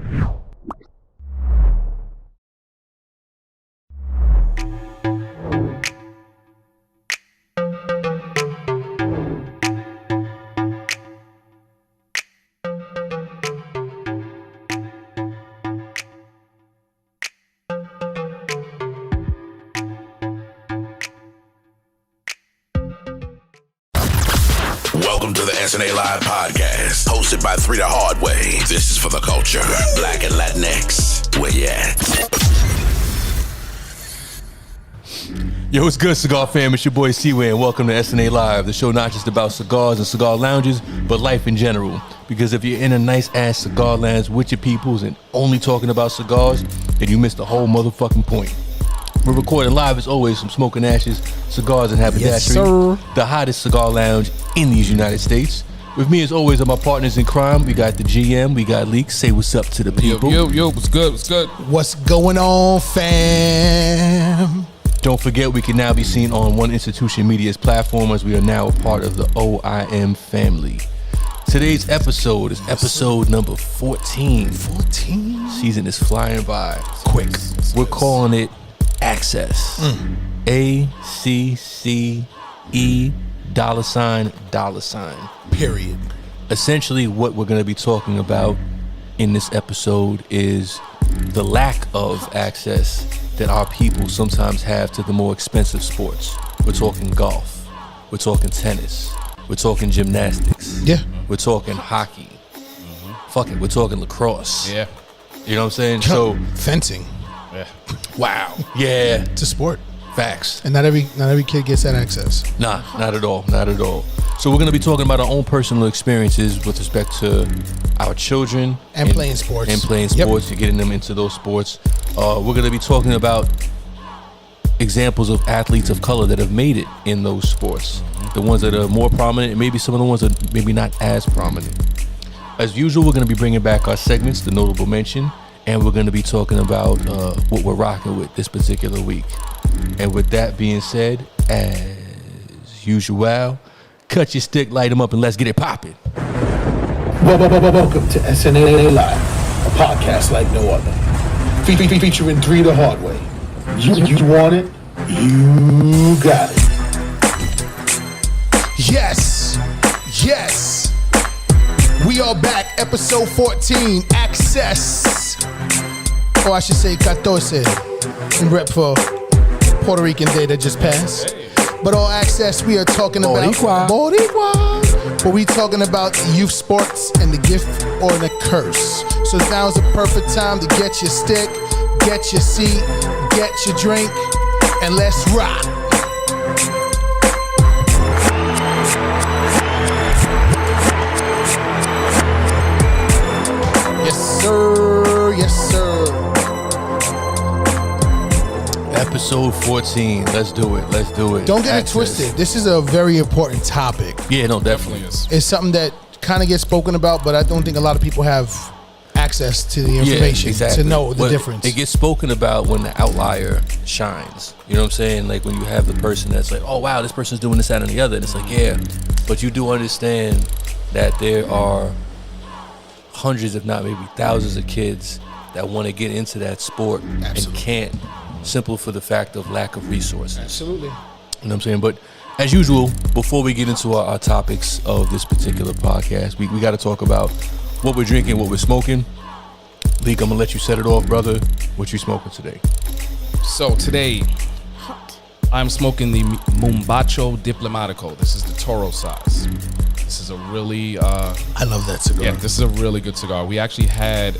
Welcome to the SNA Live podcast, hosted by Three the Hard Way. This is for the culture, Black and Latinx. Where you at? Yo, what's good, cigar fam? It's your boy C-Way, and welcome to SNA Live, the show not just about cigars and cigar lounges, but life in general. Because if you're in a nice-ass cigar lounge with your peoples and only talking about cigars, then you missed the whole motherfucking point. We're recording live as always from Smoking Ashes, Cigars and Haberdashery, yes, sir. The hottest cigar lounge in these United States. With me as always are my partners in crime. We got the GM, we got Leaks. Say what's up to the people. Yo, what's good, What's going on, fam? Don't forget we can now be seen on One Institution Media's platform as we are now a part of the OIM family. Today's episode is episode number 14. 14? Season is flying by. Quick. We're calling it ACCE. ACCE $. Period. Essentially what we're going to be talking about in this episode is the lack of access that our people sometimes have to the more expensive sports. We're talking golf. We're talking tennis. We're talking gymnastics. Yeah. We're talking hockey. Fuck it, we're talking lacrosse. Yeah. You know what I'm saying? So Fencing. Yeah. wow. Yeah. It's a sport. Facts. And not every kid gets that access. Nah, not at all. Not at all. So we're going to be talking about our own personal experiences with respect to our children. And playing sports. And playing Yep. sports and getting them into those sports. We're going to be talking about examples of athletes of color that have made it in those sports. The ones that are more prominent and maybe some of the ones that maybe not as prominent. As usual, we're going to be bringing back our segments, the notable mention, and we're going to be talking about what we're rocking with this particular week. And with that being said, as usual, cut your stick, light them up, and let's get it popping. Welcome to SNA Live, a podcast like no other. Featuring Three the Hard Way. You want it, you got it. Yes. We are back, episode 14, ACCESS. Or I should say 14, in rep for Puerto Rican Day that just passed. But all access, we are talking about Boricua. But we talking about youth sports and the gift or the curse. So now is the perfect time to get your stick, get your seat, get your drink, and let's rock. Yes, sir. Episode 14. Let's do it. Don't get it Access. twisted. This is a very important topic. Yeah, no, definitely. It's something that kind of gets spoken about, but I don't think a lot of people have access to the information to know the difference. It gets spoken about when the outlier shines. You know what I'm saying? Like when you have the person that's like, oh wow, this person's doing this, that, and the other. And it's like, yeah, but you do understand that there are hundreds, if not maybe thousands of kids that want to get into that sport and can't, simple for the fact of lack of resources. Absolutely. You know what I'm saying? But as usual, before we get into our topics of this particular podcast, we got to talk about what we're drinking, what we're smoking. Leek, I'm going to let you set it off, brother. What you smoking today? So today, I'm smoking the Mumbacho Diplomatico. This is the Toro size. This is a really... I love that cigar. Yeah, this is a really good cigar. We actually had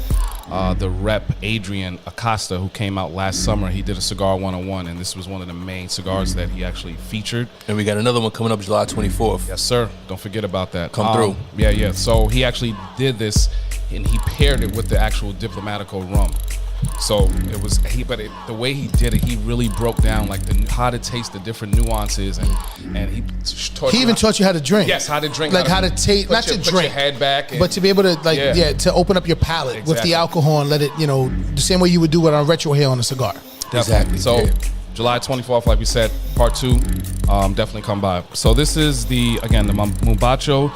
the rep Adrian Acosta, who came out last summer. He did a cigar 101, and this was one of the main cigars that he actually featured. And we got another one coming up July 24th. Yes, sir. Don't forget about that. Come through. Yeah. So he actually did this, and he paired it with the actual Diplomatico rum. So it was the way he did it, he really broke down like how to taste the different nuances, and he taught He even taught you how to drink. Yes, how to drink, like how to taste, not to put drink, your head back, but to be able to to open up your palate with the alcohol and let it, the same way you would do it on retrohale on a cigar. Exactly. So July 24th, like we said, part 2, definitely come by. So this is the Mumbacho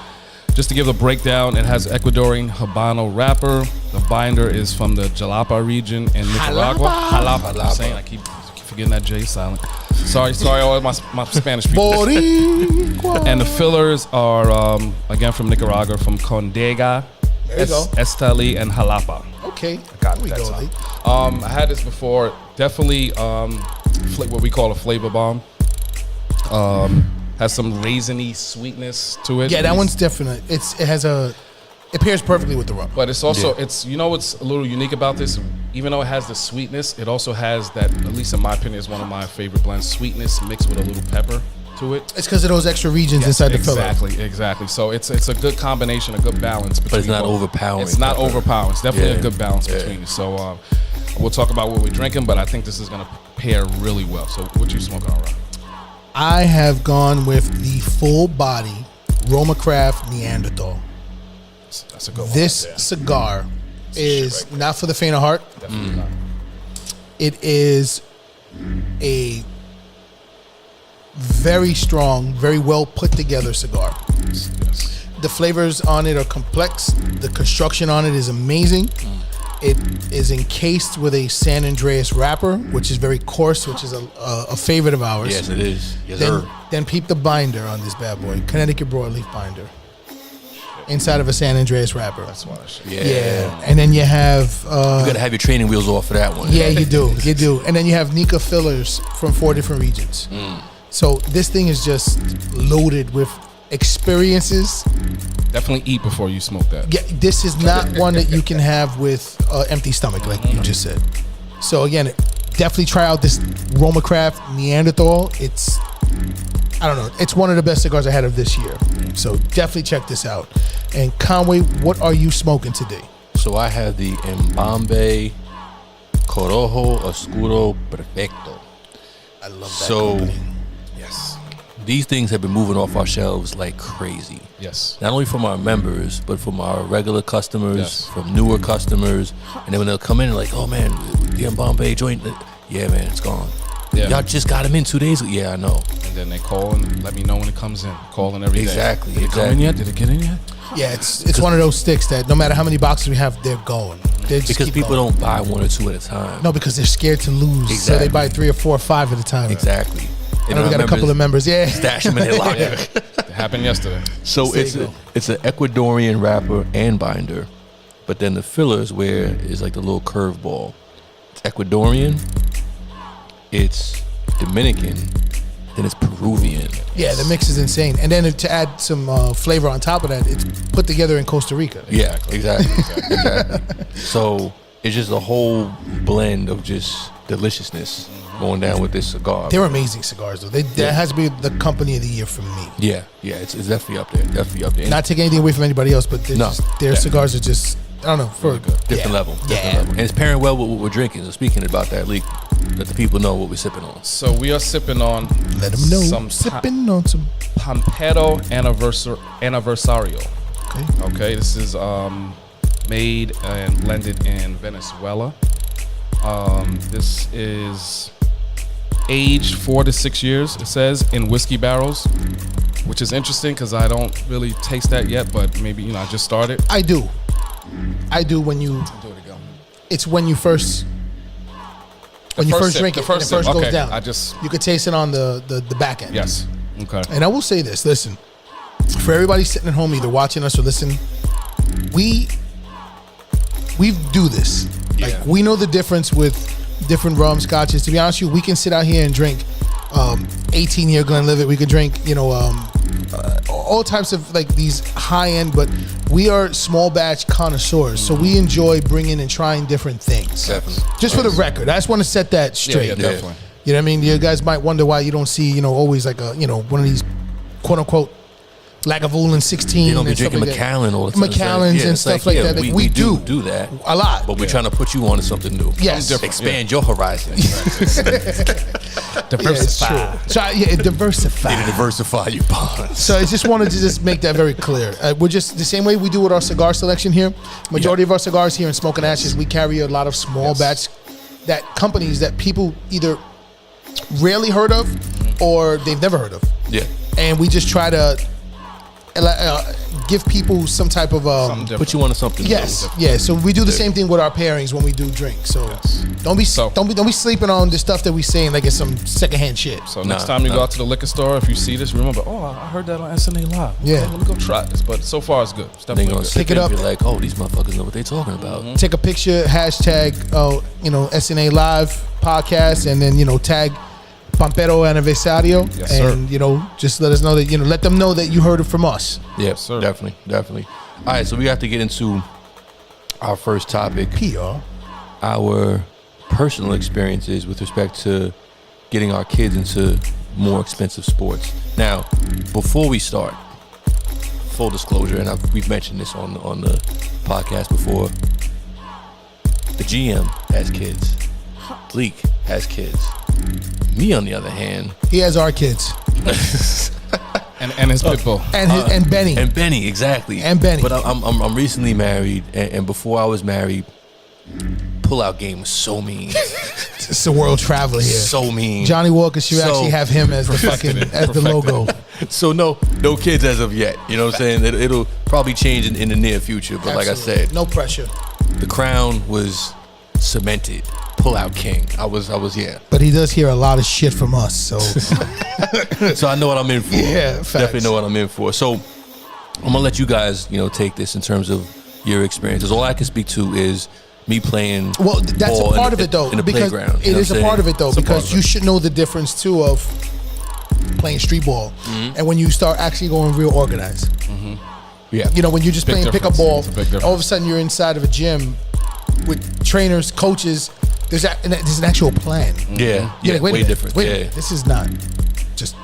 Just to give a breakdown, it has Ecuadorian Habano wrapper. The binder is from the Jalapa region in Nicaragua. Jalapa. I'm saying, I keep forgetting that J is silent. Sorry, all my Spanish people. Boricua. And the fillers are, again, from Nicaragua, from Condega, There you go. Esteli, and Jalapa. Okay. Got Here we that go, time. Lee. I had this before. Definitely what we call a flavor bomb. Has some raisiny sweetness to it. Yeah, that one's different. It pairs perfectly with the rum. But it's also, what's a little unique about this? Even though it has the sweetness, it also has that, at least in my opinion, is one of my favorite blends, sweetness mixed with a little pepper to it. It's because of those extra regions inside the filler. Exactly. So it's a good combination, a good balance between. But it's not both. overpowering. It's not pepper. overpowering. It's definitely a good balance Yeah. between it. So we'll talk about what we're drinking, but I think this is going to pair really well. So what you smoking on, Rob? I have gone with the full body Roma Craft Neanderthal. That's a good one. This right there. cigar is right there. not for the faint of heart. Definitely not. It is a very strong, very well put together cigar. Yes. The flavors on it are complex. The construction on it is amazing. It is encased with a San Andreas wrapper, which is very coarse, which is a favorite of ours. Yes, it is. Yes, sir. Then peep the binder on this bad boy. Connecticut broadleaf binder. Inside of a San Andreas wrapper. That's why. Yeah. And then you have... You gotta have your training wheels off for that one. yeah, you do. You do. And then you have Nika fillers from 4 different regions. So this thing is just loaded with experiences. Definitely eat before you smoke that. Yeah, this is not one that you can have with empty stomach, like you just said. So again, definitely try out this Roma Craft Neanderthal. It's, I don't know, it's one of the best cigars I had of this year. So definitely check this out. And Conway, what are you smoking today? So I have the Embambe Corojo Oscuro Perfecto. I love that So company. Yes. these things have been moving off our shelves like crazy. Yes. Not only from our members, but from our regular customers, Yes. from newer customers. And then when they'll come in and like, oh man, the Embambe joint, yeah man, it's gone. Yeah. Y'all just got him in 2 days ago. Yeah, I know. And then they call and let me know when it comes in. Calling every day. Exactly, Did it come in exactly. yet? Did it get in yet? Yeah, it's one of those sticks that no matter how many boxes we have, they're going. They just Because keep people going. don't buy 1 or 2 at a time. No, because they're scared to lose. So they Exactly. buy 3 or 4 or 5 at a time. Exactly. I know we got a couple of members. Yeah. Stash them in their locker. It happened yesterday. So There it's you go. it's an Ecuadorian wrapper and binder, but then the fillers where is like the little curveball. It's Ecuadorian, it's Dominican, then it's Peruvian. Yeah, the mix is insane. And then to add some flavor on top of that, it's put together in Costa Rica. Yeah, exactly. So it's just a whole blend of just deliciousness going down with this cigar. They're amazing cigars, though. That has to be the company of the year for me. Yeah, it's definitely up there. Definitely up there. Not taking anything away from anybody else, but No. their cigars are just, I don't know, for Different level. Different level. And it's pairing well with what we're drinking. So speaking about that, Lee, let the people know what we're sipping on. So we are sipping on Let them know. some Sipping on some. Pampero Anniversario. Okay. Okay, this is made and blended in Venezuela. This is aged 4 to 6 years, it says, in whiskey barrels, which is interesting because I don't really taste that yet, but maybe, I just started. I do when you, Do it again. it's when you first drink it, and it first okay. goes down. I You could taste it on the back end. yes. Okay. And I will say this, listen, for everybody sitting at home, either watching us or listening, we do this. Yeah. Like, we know the difference with different rum scotches. To be honest with you, we can sit out here and drink 18-year Glenlivet. We could drink, all types of like these high end, but we are small batch connoisseurs, so we enjoy bringing and trying different things. Definitely. Just for the record, I just want to set that straight. Yeah, definitely. You know what I mean? You guys might wonder why you don't see, always like a, one of these quote unquote Lagavulin 16. You don't be and stuff drinking like that. Macallans all the time. Macallans and it's stuff like that. Like, We do do that a lot. but we're trying to put you on to something new. Yes. Something different. Expand your horizon. Yeah, it's true. Try, diversify. Need to diversify your bonds. So I just wanted to just make that very clear. We're just the same way we do with our cigar selection here. Majority of our cigars here in Smoking Ashes, we carry a lot of small batch that companies that people either rarely heard of or they've never heard of. Yeah. And we just try to give people some type of Something different. Put you on to something. yes, new. yeah. So we do the same thing with our pairings when we do drinks. So don't be sleeping on the stuff that we saying like it's some secondhand shit. So next time you go out to the liquor store, if you see this, remember, I heard that on SNA Live. Yeah. Let me go try this. But so far, it's good. It's They definitely gonna good. sit Pick it there and up. be like, oh, these motherfuckers know what they talking about. Take a picture, hashtag, SNA Live podcast, and then tag Pampero Aniversario, Yes, sir. and just let us know that let them know that you heard it from us. Yeah, sir. definitely. All right, so we have to get into our first topic, PR. our personal experiences with respect to getting our kids into more expensive sports. Now, before we start, full disclosure, and we've mentioned this on the podcast before, the GM has kids. Leak has kids. Me, on the other hand, He has our kids And his pit bull. and Benny. and Benny, exactly, And Benny. But I'm recently married, and before I was married, pull-out game was so mean, It's a world traveler here. so mean. Johnny Walker should So actually have him as the fucking the logo. So no kids as of yet. You know what I'm saying? It'll probably change in the near future. But like I Absolutely. said, no pressure. the crown was cemented. Pull-out king. I was yeah. But he does hear a lot of shit from us, so So I know what I'm in for. Yeah, facts. Definitely know what I'm in for. So I'm gonna let you guys, take this in terms of your experiences. All I can speak to is me playing. well, that's a ball part in of it though, in the because playground. it is a part of it though, It's a part because of you it. should know the difference too of playing street ball Mm-hmm. and when you start actually going real organized. Yeah. When you're just Big playing pickup difference. ball, It's a big difference. all of a sudden you're inside of a gym with trainers, coaches. There's an actual plan. Yeah. You're like, wait a way minute, different. wait a Yeah. minute, this is not just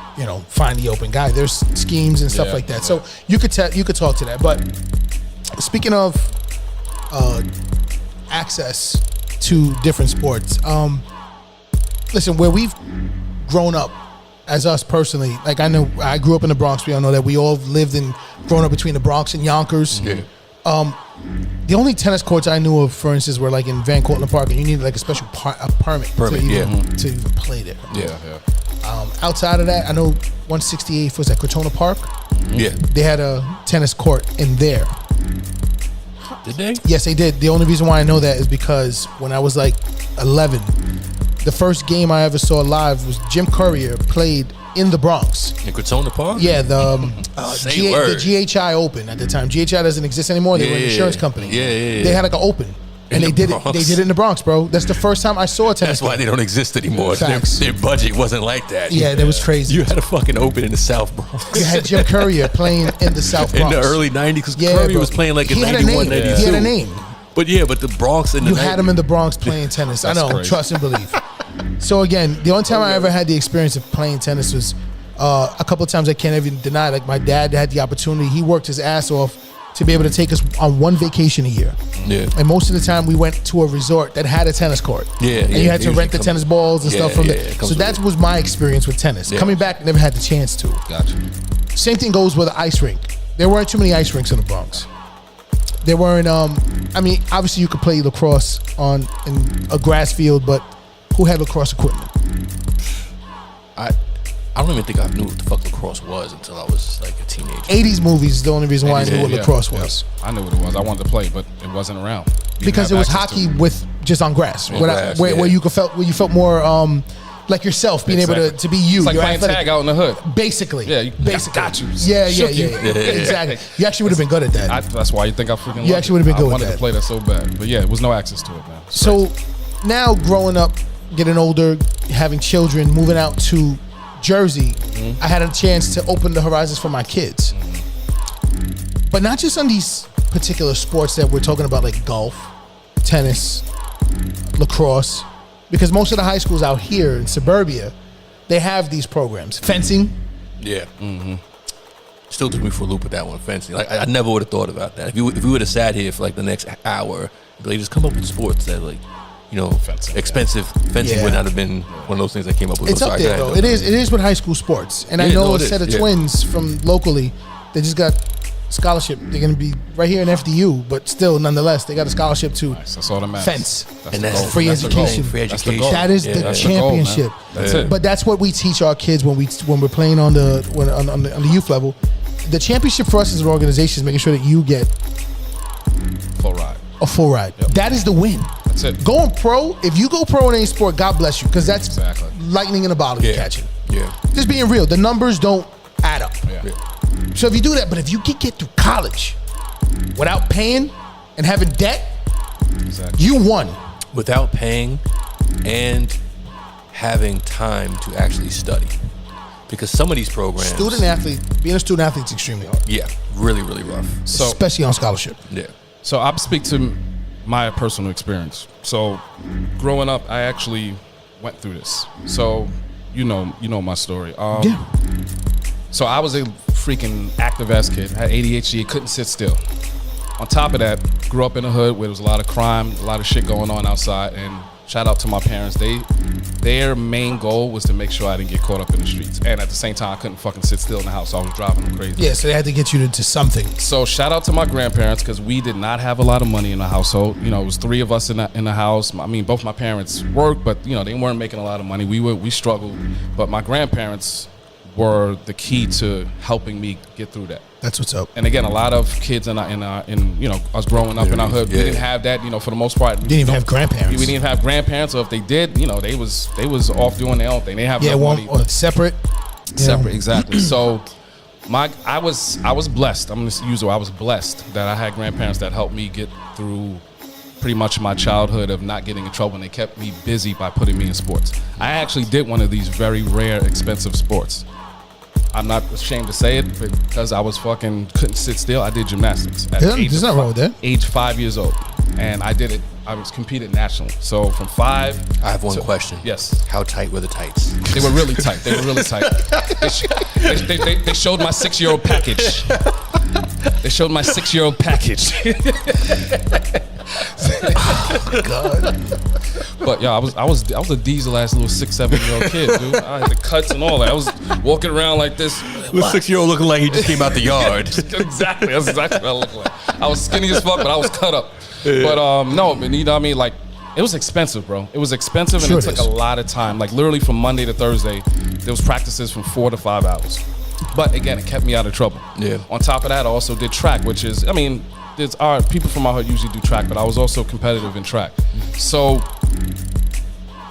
find the open guy. There's schemes and stuff Yeah, like that. yeah. So you could talk to that. But speaking of access to different sports, listen, where we've grown up as us personally, like I know I grew up in the Bronx. We all know that we all lived and grown up between the Bronx and Yonkers. Yeah. The only tennis courts I knew of, for instance, were like in Van Cortlandt Park, and you needed like a special permit Permit, to yeah. even play there. Yeah. Outside of that, I know 168th was at Crotona Park. Yeah. They had a tennis court in there. Did they? Yes, they did. The only reason why I know that is because when I was like 11, the first game I ever saw live was Jim Courier played in the Bronx. In Crotona Park? Yeah, the Say word. GHI Open at the time. GHI doesn't exist anymore. They were an Yeah. insurance company. Yeah. They had like an open. And In they the did it. Bronx. They did it in the Bronx, bro. That's the first time I saw a tennis. That's why they don't exist anymore. Their, Facts. their budget wasn't like that. Yeah, that was crazy. You had a fucking open in the South Bronx. You had Jim Courier playing in the South in Bronx. the early 90s, because Yeah, Curry bro. was playing like in He had a 91, name. 92. He had a name. But the Bronx in the You had him in the Bronx playing tennis. I That's know, crazy. trust and believe. So again, the only time I ever had the experience of playing tennis was a couple of times I can't even deny. Like my dad had the opportunity. He worked his ass off to be able to take us on one vacation a year. Yeah. And most of the time we went to a resort that had a tennis court. Yeah, And yeah, you had to usually rent the come- tennis balls and Yeah, stuff from yeah, there. it comes So with that it. was my experience with tennis. Yeah. Coming back, never had the chance to. Gotcha. Same thing goes with the ice rink. There weren't too many ice rinks in the Bronx. There weren't. I mean, obviously you could play lacrosse in a grass field, but who had lacrosse equipment? I don't even think I knew what the fuck lacrosse was until I was like a teenager. 80s movies is the only reason why I knew what Yeah, lacrosse yeah. was. I knew what it was. I wanted to play, but it wasn't around. You didn't Because it have was access to hockey it. with just on grass, On where, grass, where yeah. you felt more like yourself, being able Exactly. to be you. It's like You're playing athletic. tag out in the hood. Basically. Yeah, you basically. got you. Yeah, Shook you. Exactly. You actually would have been good at that. That's why you think I freaking. You loved actually it. would've been good I with wanted that. to play that so bad, but yeah, it was no access to it, man. It's So crazy. now growing up, getting older, having children, moving out to Jersey, I had a chance to open the horizons for my kids. But not just on these particular sports that we're talking about, like golf, tennis, lacrosse, because most of the high schools out here in suburbia, they have these programs. Fencing. Yeah. Still took me for a loop with that one, fencing. Like I never would have thought about that. If we would have sat here for like the next hour, like just come up with sports that like, Fencing, expensive. Fencing Yeah. would not have been one of those things I came up with. It's I'm up sorry, there go though. ahead. It is with high school sports. And I Yeah, know no, a it set is, of yeah. twins from locally, they just got scholarship. They're gonna be right here in FDU, but still nonetheless, they got a scholarship to Nice. That's all that matters. fence. And the that's goal. free That's the education. goal. Free That's the education. goal. That is Yeah, the that's the goal, man. championship. That's it. But that's what we teach our kids when we're playing on the youth level, the championship for us as an organization is making sure that you get Full ride. a full ride. Yep. That is the win. That's it. Going pro, if you go pro in any sport, God bless you, because that's Exactly. lightning in a bottle you're catching. Yeah. Just being real, the numbers don't add up. Yeah. So if you do that, but if you can get through college without paying and having debt, Exactly. you won. Without paying and having time to actually study. Because some of these programs... Student athlete, being a student athlete is extremely hard, Yeah, really, really rough. So, especially on scholarship. Yeah. So I'll speak to my personal experience. So growing up, I actually went through this. So you know my story. Yeah. So I was a freaking active ass kid. I had ADHD, couldn't sit still. On top of that, grew up in a hood where there was a lot of crime, a lot of shit going on outside. And shout out to my parents. Their main goal was to make sure I didn't get caught up in the streets. And at the same time, I couldn't fucking sit still in the house. So I was driving them crazy. Yeah, so they had to get you into something. So shout out to my grandparents, because we did not have a lot of money in the household. You know, it was 3 of us in the house. I mean, both my parents worked, but you know, they weren't making a lot of money. We struggled, but my grandparents were the key to helping me get through that. That's what's up. And again, a lot of kids in you know, us growing up in our hood, we didn't have that. You know, for the most part, Didn't even have grandparents. We didn't even have grandparents, or if they did, you know, they was off doing their own thing. They have no money. Or separate. Separate, exactly. So I was blessed. I'm gonna use it. I was blessed that I had grandparents that helped me get through pretty much my childhood of not getting in trouble, and they kept me busy by putting me in sports. I actually did one of these very rare, expensive sports. I'm not ashamed to say it, because I was fucking couldn't sit still. I did gymnastics at There's nothing wrong with that. age 5 years old, and I did it. I was competed nationally. So from 5. I have one question. Yes. How tight were the tights? They were really tight. They were really tight. They showed my 6-year-old package. They showed my 6-year-old package. But yeah, I was a diesel ass little 6-7-year-old kid, dude. I had the cuts and all that. I was walking around like this. The 6-year-old looking like he just came out the yard. Exactly. That's exactly what I looked like. I was skinny as fuck, but I was cut up. But no, but you know what I mean? Like, it was expensive, bro. It was expensive, and Sure it took a lot of time. Like, literally from Monday to Thursday, there was practices from 4 to 5 hours. But again, it kept me out of trouble. Yeah. On top of that, I also did track, which is, I mean, people from my hood usually do track, but I was also competitive in track. So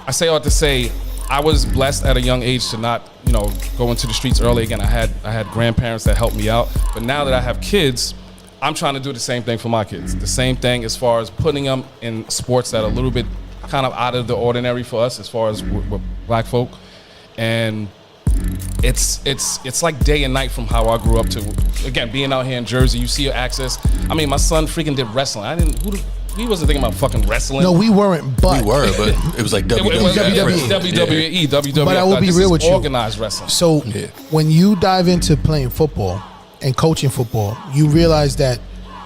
I say all to say, I was blessed at a young age to not, you know, go into the streets early. Again, I had grandparents that helped me out. But now that I have kids, I'm trying to do the same thing for my kids. The same thing as far as putting them in sports that are a little bit kind of out of the ordinary for us as far as with black folk. And it's like day and night from how I grew up to, again, being out here in Jersey. You see your access. I mean, my son freaking did wrestling. He wasn't thinking about fucking wrestling. No, we weren't, but We were, but it was like WWE. WWE. But I will be This real is with you. Organized wrestling. So Yeah. when you dive into playing football and coaching football, you realize that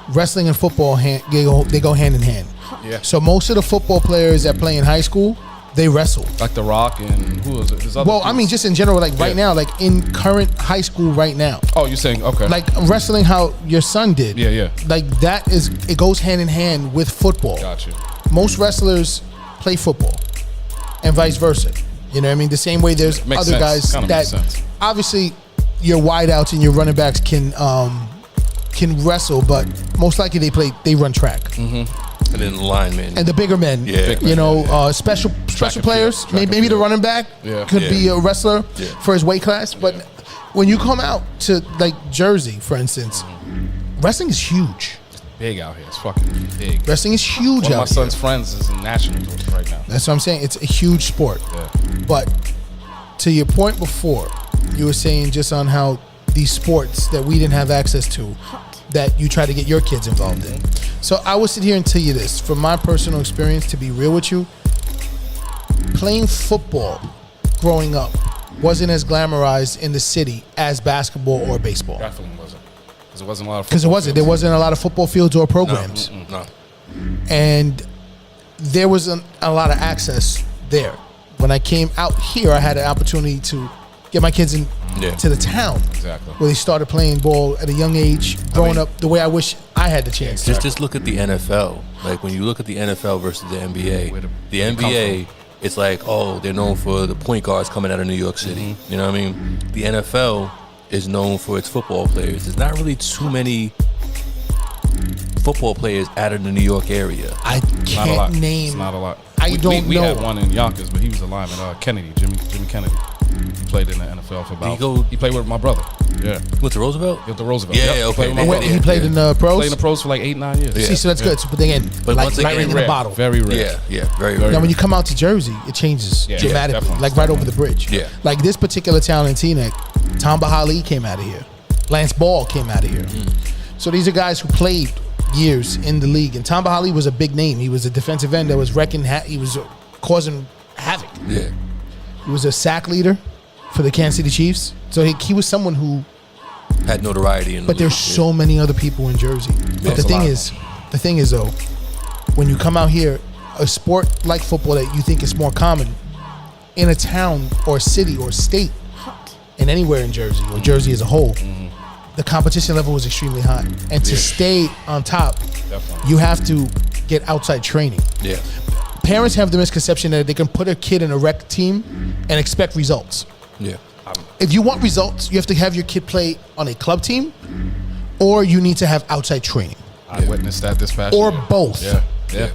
wrestling and football they go hand in hand. Yeah. So most of the football players that play in high school, they wrestle. Like The Rock and who was it? There's other Well, I mean, dudes. just in general, like right Yeah. now, like in current high school right now, Oh, you're saying, okay. like wrestling how your son did. Yeah. Like it goes hand in hand with football. Got you. Most wrestlers play football and vice versa. You know what I mean? The same way there's Makes other sense. guys Kinda that makes sense. obviously your wideouts and your running backs can wrestle, but most likely they run track. And then linemen. And the bigger men, Yeah. Big you men, know, special and players. field. Track and Maybe the field. running back Yeah. could be Yeah. a wrestler Yeah. for his weight class. But when you come out to like Jersey, for instance, wrestling is huge. Big out here. It's fucking big. Wrestling is huge One of my out here. son's friends is in nationals right now. That's what I'm saying. It's a huge sport. Yeah. But to your point before, you were saying just on how these sports that we didn't have access to, that you try to get your kids involved in. So I will sit here and tell you this, from my personal experience, to be real with you, playing football growing up wasn't as glamorized in the city as basketball or baseball. Definitely wasn't. Because it wasn't a lot of Because there wasn't a lot of football fields or programs. No. And there wasn't a lot of access there. When I came out here, I had an opportunity to get my kids to the town, Exactly. where they started playing ball at a young age, growing up the way I wish I had the chance to. Just look at the NFL. Like when you look at the NFL versus the NBA, Where the they come NBA, it's like, oh, they're known for the point guards coming out of New York City. You know what I mean? The NFL is known for its football players. There's not really too many football players out of the New York area. I Not a lot. can't It's name. not a lot. I don't we know. had one in Yonkers, but he was a lineman. Kennedy, Jimmy Kennedy. He played in the NFL for about. He played with my brother. Yeah. He went to Roosevelt? He went to Roosevelt. Yeah, Yep. okay. He played with my And brother. he played in the pros. Played in the pros for like 8-9 years. See, so that's good. So, but again, But like once again, lightning in Rare. a bottle. Very rare. Yeah, very rare. Now, when you come out to Jersey, it changes Yeah, dramatically. definitely. Like right over the bridge. Yeah. Like this particular town in Teaneck, Tom Bahali came out of here. Lance Ball came out of here. So these are guys who played years in the league. And Tom Bahali was a big name. He was a defensive end that was wrecking. He was causing havoc. Yeah. He was a sack leader for the Kansas City Chiefs. So he was someone who. Had notoriety in the But there's league. so many other people in Jersey. But There's the a thing is though, when you come out here, a sport like football that you think is more common in a town or city or state, and anywhere in Jersey or Jersey as a whole, the competition level is extremely high. And to stay on top, Definitely. you have to get outside training. Yeah. Parents have the misconception that they can put a kid in a rec team and expect results. Yeah. If you want results, you have to have your kid play on a club team, or you need to have outside training, I witnessed that this past or year. both. Yeah.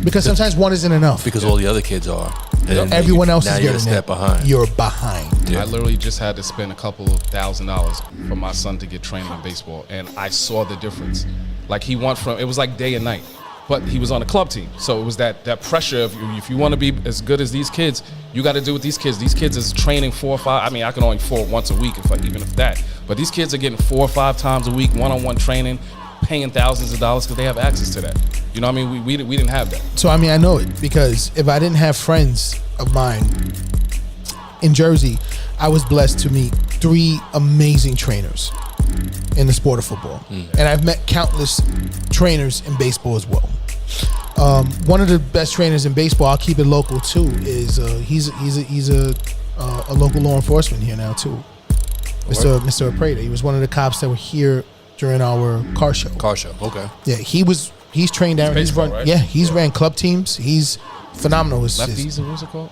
Because sometimes one isn't enough. Because all the other kids are. And then Everyone else now is you're getting a step it. behind. You're behind. Yeah. I literally just had to spend a couple of $1,000 for my son to get training in baseball, and I saw the difference. Like he went from, it was like day and night, but he was on a club team, so it was that pressure of if you want to be as good as these kids, you got to do with these kids. These kids is training 4 or 5. I mean, I can only 4 once a week, even if that. But these kids are getting 4 or 5 times a week, one-on-one training, paying thousands of dollars because they have access to that. You know what I mean? We didn't have that. So I mean, I know it because if I didn't have friends of mine in Jersey, I was blessed to meet 3 amazing trainers in the sport of football, and I've met countless trainers in baseball as well. One of the best trainers in baseball, I'll keep it local too, is he's a local law enforcement here now too, Mr. Apreda. He was one of the cops that were here during our car show. Okay. Yeah, he's trained Aaron. He's baseball, run. right? Yeah, he's ran club teams. He's phenomenal. Lefties, what's it called?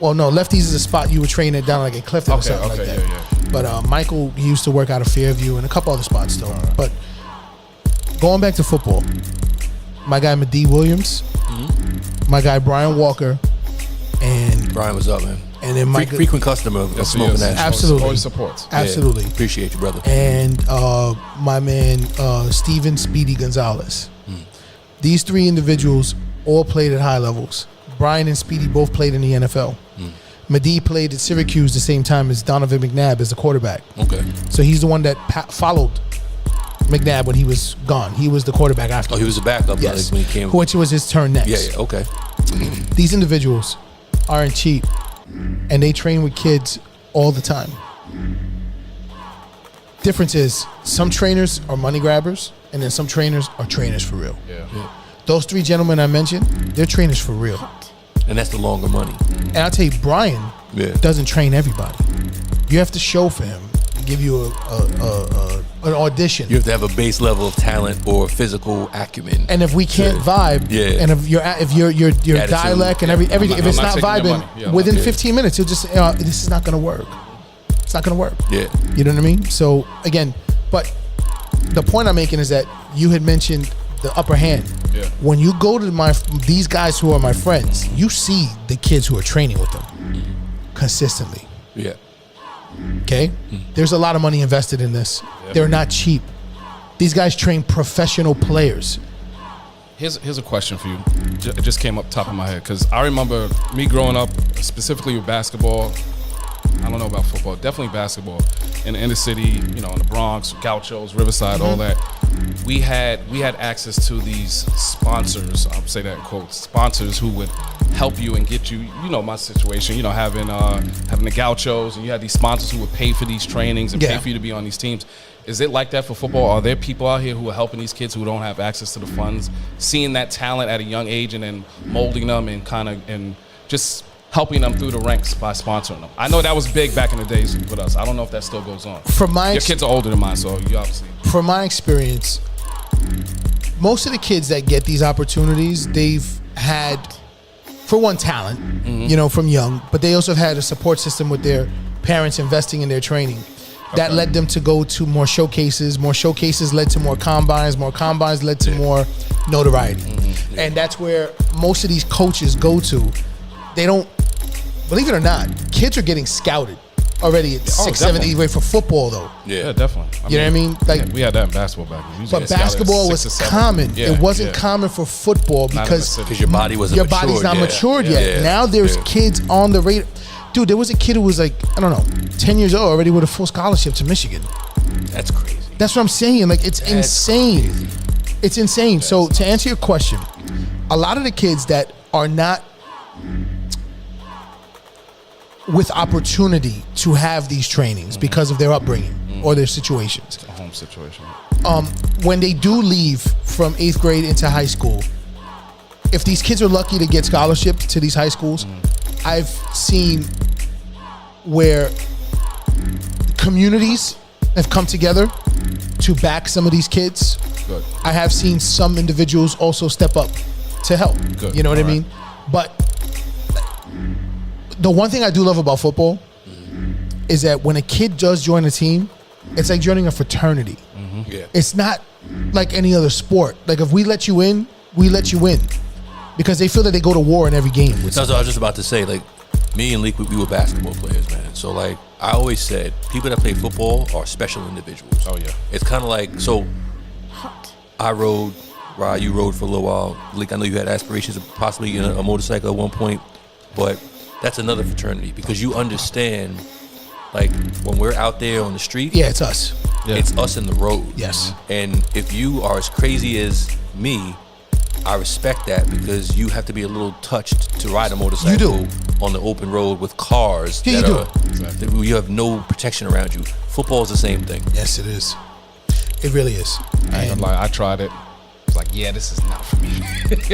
Well, no, lefties is a spot you would train it down like in Clifton or something like that. Yeah. But Michael, he used to work out of Fairview and a couple other spots though. But going back to football, my guy Medee Williams, my guy Brian Walker, and Brian, what's up, man? then my Frequent customer of Yes, he Smoking is. Ash. Absolutely. Always supports. absolutely, Yeah. Appreciate you, brother. and my man Steven Speedy Gonzalez. These 3 individuals all played at high levels. Brian and Speedy both played in the NFL. Medee played at Syracuse the same time as Donovan McNabb as the quarterback. Okay. So he's the one that followed McNabb when he was gone. He was the quarterback after. Oh, he was a backup Yes, when he came. which was his turn next. Yeah, okay. These individuals aren't cheap, and they train with kids all the time. Difference is some trainers are money grabbers, and then some trainers are trainers for real. Yeah. Those 3 gentlemen I mentioned, they're trainers for real. And that's the longer money. And I'll tell you, Brian Yeah. doesn't train everybody. You have to show for him, give you an audition. You have to have a base level of talent or physical acumen. And if we can't vibe, Yeah. and if your Attitude. dialect and everything, if I'm it's not not taking your vibing, money. Yeah, within yeah. 15 minutes, you'll just this is not gonna work. It's not gonna work. Yeah. You know what I mean? So again, but the point I'm making is that you had mentioned the upper hand. Yeah. When you go to these guys who are my friends, you see the kids who are training with them consistently. Yeah. Okay? There's a lot of money invested in this. They're not cheap. These guys train professional players. Here's a question for you. It just came up top of my head because I remember me growing up, specifically with basketball. I don't know about football, definitely basketball. In the inner city, in the Bronx, Gauchos, Riverside, all that. We had access to these sponsors. I'll say that in quotes. Sponsors who would help you and get you. My situation. Having the Gauchos, and you had these sponsors who would pay for these trainings and pay for you to be on these teams. Is it like that for football? Are there people out here who are helping these kids who don't have access to the funds, seeing that talent at a young age and then molding them and just helping them through the ranks by sponsoring them? I know that was big back in the days with us. I don't know if that still goes on. Your kids are older than mine, so you obviously. From my experience, most of the kids that get these opportunities, they've had, for one, talent, from young, but they also have had a support system with their parents investing in their training. That led them to go to more showcases. More showcases led to more combines. More combines led to more notoriety. And that's where most of these coaches go to. They don't, believe it or not, kids are getting scouted already at 6, 7, 8 grade for football though. Yeah, definitely. You know what I mean? Like, we had that in basketball back then. but basketball was common. It wasn't common for football because your body wasn't your matured body's not yet. matured yet. Now there's kids on the radar. Dude, there was a kid who was like, I don't know, 10 years old already with a full scholarship to Michigan. That's crazy. That's what I'm saying. Like, it's insane. Crazy. It's insane. So to answer your question, a lot of the kids that are not with opportunity to have these trainings because of their upbringing or their situations, A home situation. when they do leave from 8th grade into high school, if these kids are lucky to get scholarships to these high schools, I've seen where communities have come together to back some of these kids. Good. I have seen some individuals also step up to help. Good. You know what I All mean? But the one thing I do love about football is that when a kid does join a team, it's like joining a fraternity. Yeah. It's not like any other sport. Like, if we let you in, we let you in. Because they feel that they go to war in every game. That's what I was just about to say. Like, me and Leek, we were basketball players, man. So, like, I always said, people that play football are special individuals. Oh, yeah. It's kind of like, so I rode, Rod, you rode for a little while. Leek, I know you had aspirations of possibly getting a motorcycle at one point, but that's another fraternity because you understand, like, when we're out there on the street, Yeah, it's us. it's us in the road. Yes. And if you are as crazy as me, I respect that because you have to be a little touched to ride a motorcycle on the open road with cars Yeah, that you are that you have no protection around you. Football is the same thing. Yes, it is. It really is. I ain't gonna lie, I tried it. It's like, yeah, this is not for me.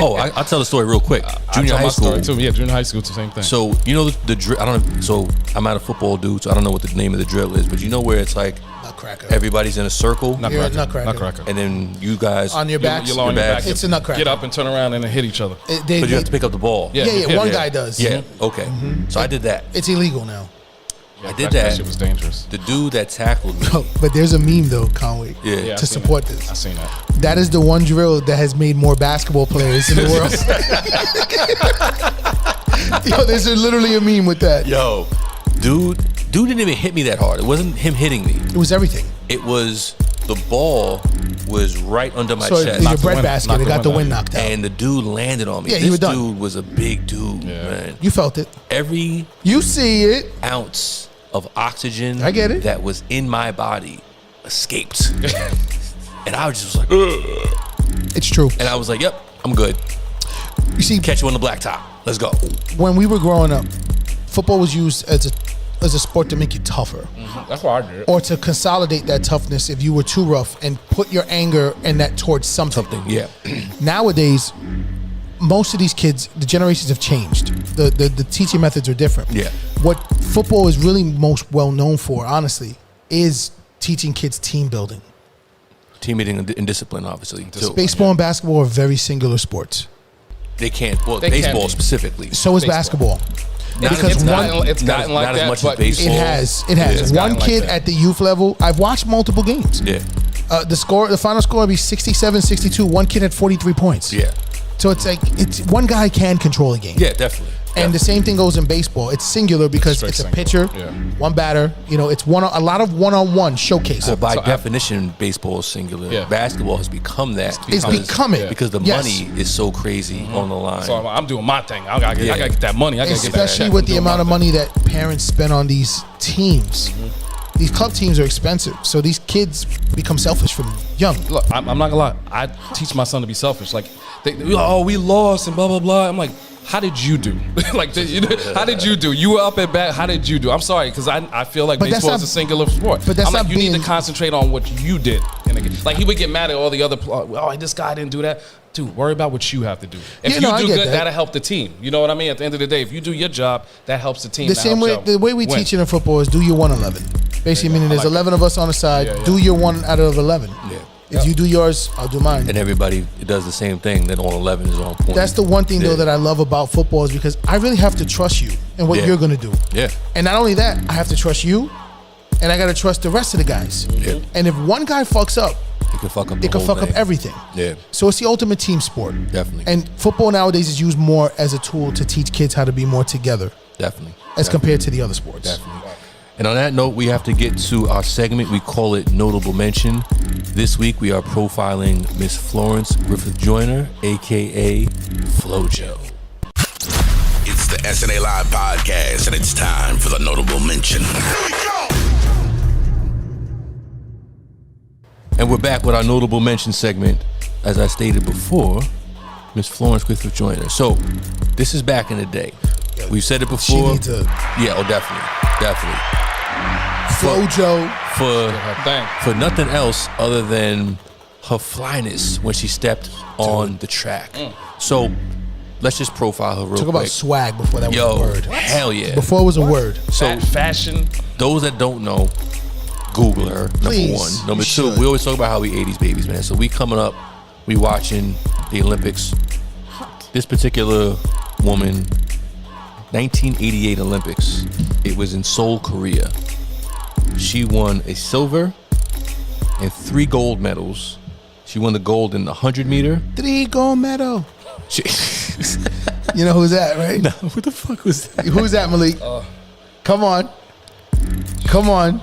Oh, I'll tell the story real quick. I Junior tell high my school. story too. Yeah, junior high school, it's the same thing. So you know the drill. I don't know. So I'm not a football dude, so I don't know what the name of the drill is. But you know where it's like Nutcracker. everybody's in a circle, You're a nutcracker. Nutcracker. and then you guys On your backs. You're on your back. It's a nutcracker. Get up and turn around and then hit each other. They- but you have to pick up the ball. Yeah. yeah, one guy does. Yeah. Okay. So I did that. It's illegal now. I did That that. shit was dangerous. The dude that tackled me. But there's a meme though, Conway, Yeah. Yeah, I to seen support that. this. I seen that. That is the one drill that has made more basketball players in the world. Yo, there's literally a meme with that. Yo, dude didn't even hit me that hard. It wasn't him hitting me. It was everything. It was the ball was right under my So chest. your Knocked the bread wind- basket, knocked it the got the wind wind out. knocked out. And the dude landed on me. Yeah, this you were done. dude was a big dude, Yeah. man. You felt it. Every You see it. ounce of oxygen I get it. that was in my body escaped. And I was just like, ugh. It's true. And I was like, yep, I'm good. You see, Catch you on the blacktop. Let's go. when we were growing up, football was used as a sport to make you tougher, That's what I did. or to consolidate that toughness if you were too rough and put your anger and that towards something. Yeah. Nowadays, most of these kids, the generations have changed. The teaching methods are different. Yeah. What football is really most well known for, honestly, is teaching kids team building. Team meeting and discipline, obviously. too. Baseball and basketball are very singular sports. They can't. Well, They can baseball be. specifically. So is Baseball. basketball. Not- because it's one, gotten like not as that, much as but baseball. it has. Yeah, One it's gotten like kid that. at the youth level, I've watched multiple games. Yeah. The final score would be 67-62. One kid had 43 points. Yeah. So it's like one guy can control a game. Yeah, definitely. And the same thing goes in baseball. It's singular because Straight it's a singular. pitcher, Yeah. one batter. You know, it's a lot of one-on-one showcase. Well, by So I- definition, baseball is singular. Yeah. Basketball has become that. It's because- becoming. because the Yes. money is so crazy on the line. So I'm doing my thing. I gotta get that money. I gotta get that Especially check. with I'm the doing amount my of thing. money that parents spend on these teams. These club teams are expensive, so these kids become selfish from young. Look, I'm not gonna lie. I teach my son to be selfish. Like, we lost and blah blah blah. I'm like, how did you do? Like, how did you do? You were up at bat. How did you do? I'm sorry, because I feel like But that's baseball is not- a singular sport. but that's I'm like, not you need being- to concentrate on what you did. In the game. Like, he would get mad at all the other. Oh, this guy didn't do that. Dude, worry about what you have to do. If Yeah, no, I you do get good, that. that'll help the team. You know what I mean? At the end of the day, if you do your job, that helps the team. The That same helps way, y'all the way we win. teach it in football is do your 111. Basically, meaning there's like 11 of us on the side. Yeah, yeah. Do your one out of 11. Yeah. If you do yours, I'll do mine. And everybody does the same thing. Then all 11 is on point. That's the one thing Yeah. though that I love about football is because I really have to trust you and what Yeah. you're gonna do. Yeah. And not only that, I have to trust you, and I gotta trust the rest of the guys. Yeah. And if one guy fucks up, It can fuck up. it can fuck up everything. Yeah, So it's the ultimate team sport. definitely. And football nowadays is used more as a tool to teach kids how to be more together Definitely. as compared to the other sports. Definitely. And on that note, we have to get to our segment. We call it Notable Mention. This week, we are profiling Miss Florence Griffith Joyner, a.k.a. FloJo. It's the SNA Live Podcast, and it's time for the Notable Mention. And we're back with our Notable Mention segment. As I stated before, Miss Florence Griffith Joyner. So, this is back in the day. We've said it She before. needs to Yeah, oh, definitely. Definitely. FloJo. For nothing else other than her flyness when she stepped on the track. So let's just profile her real Talk quick. about swag before that was a word. Hell yeah. Before it was a word. So fashion. those that don't know, Google her. Please, Number one. Number you two, should. we always talk about how we 80s babies, man. So we coming up, we watching the Olympics. This particular woman, 1988 Olympics. It was in Seoul, Korea. She won a silver and 3 gold medals. She won the gold in the 100 meter. 3 gold medal. She, You know who's that, right? no, what the fuck was that? Who's that, Malik? Come on. Come on.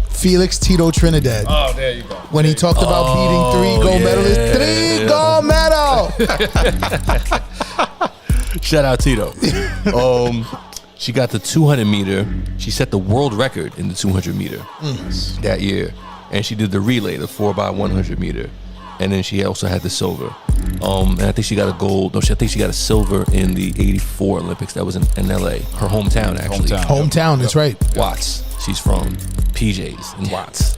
Felix Tito Trinidad. Oh, there you go. When he talked about beating 3 gold medalists. 3 gold medal. Shout out Tito. She got the 200 meter. She set the world record in the 200 meter that year. And she did the relay, the 4x100 meter. And then she also had the silver. And I think she got a gold. No, I think she got a silver in the 84 Olympics. That was in LA. Her hometown, actually. Hometown, that's right. Watts. She's from PJ's in Watts.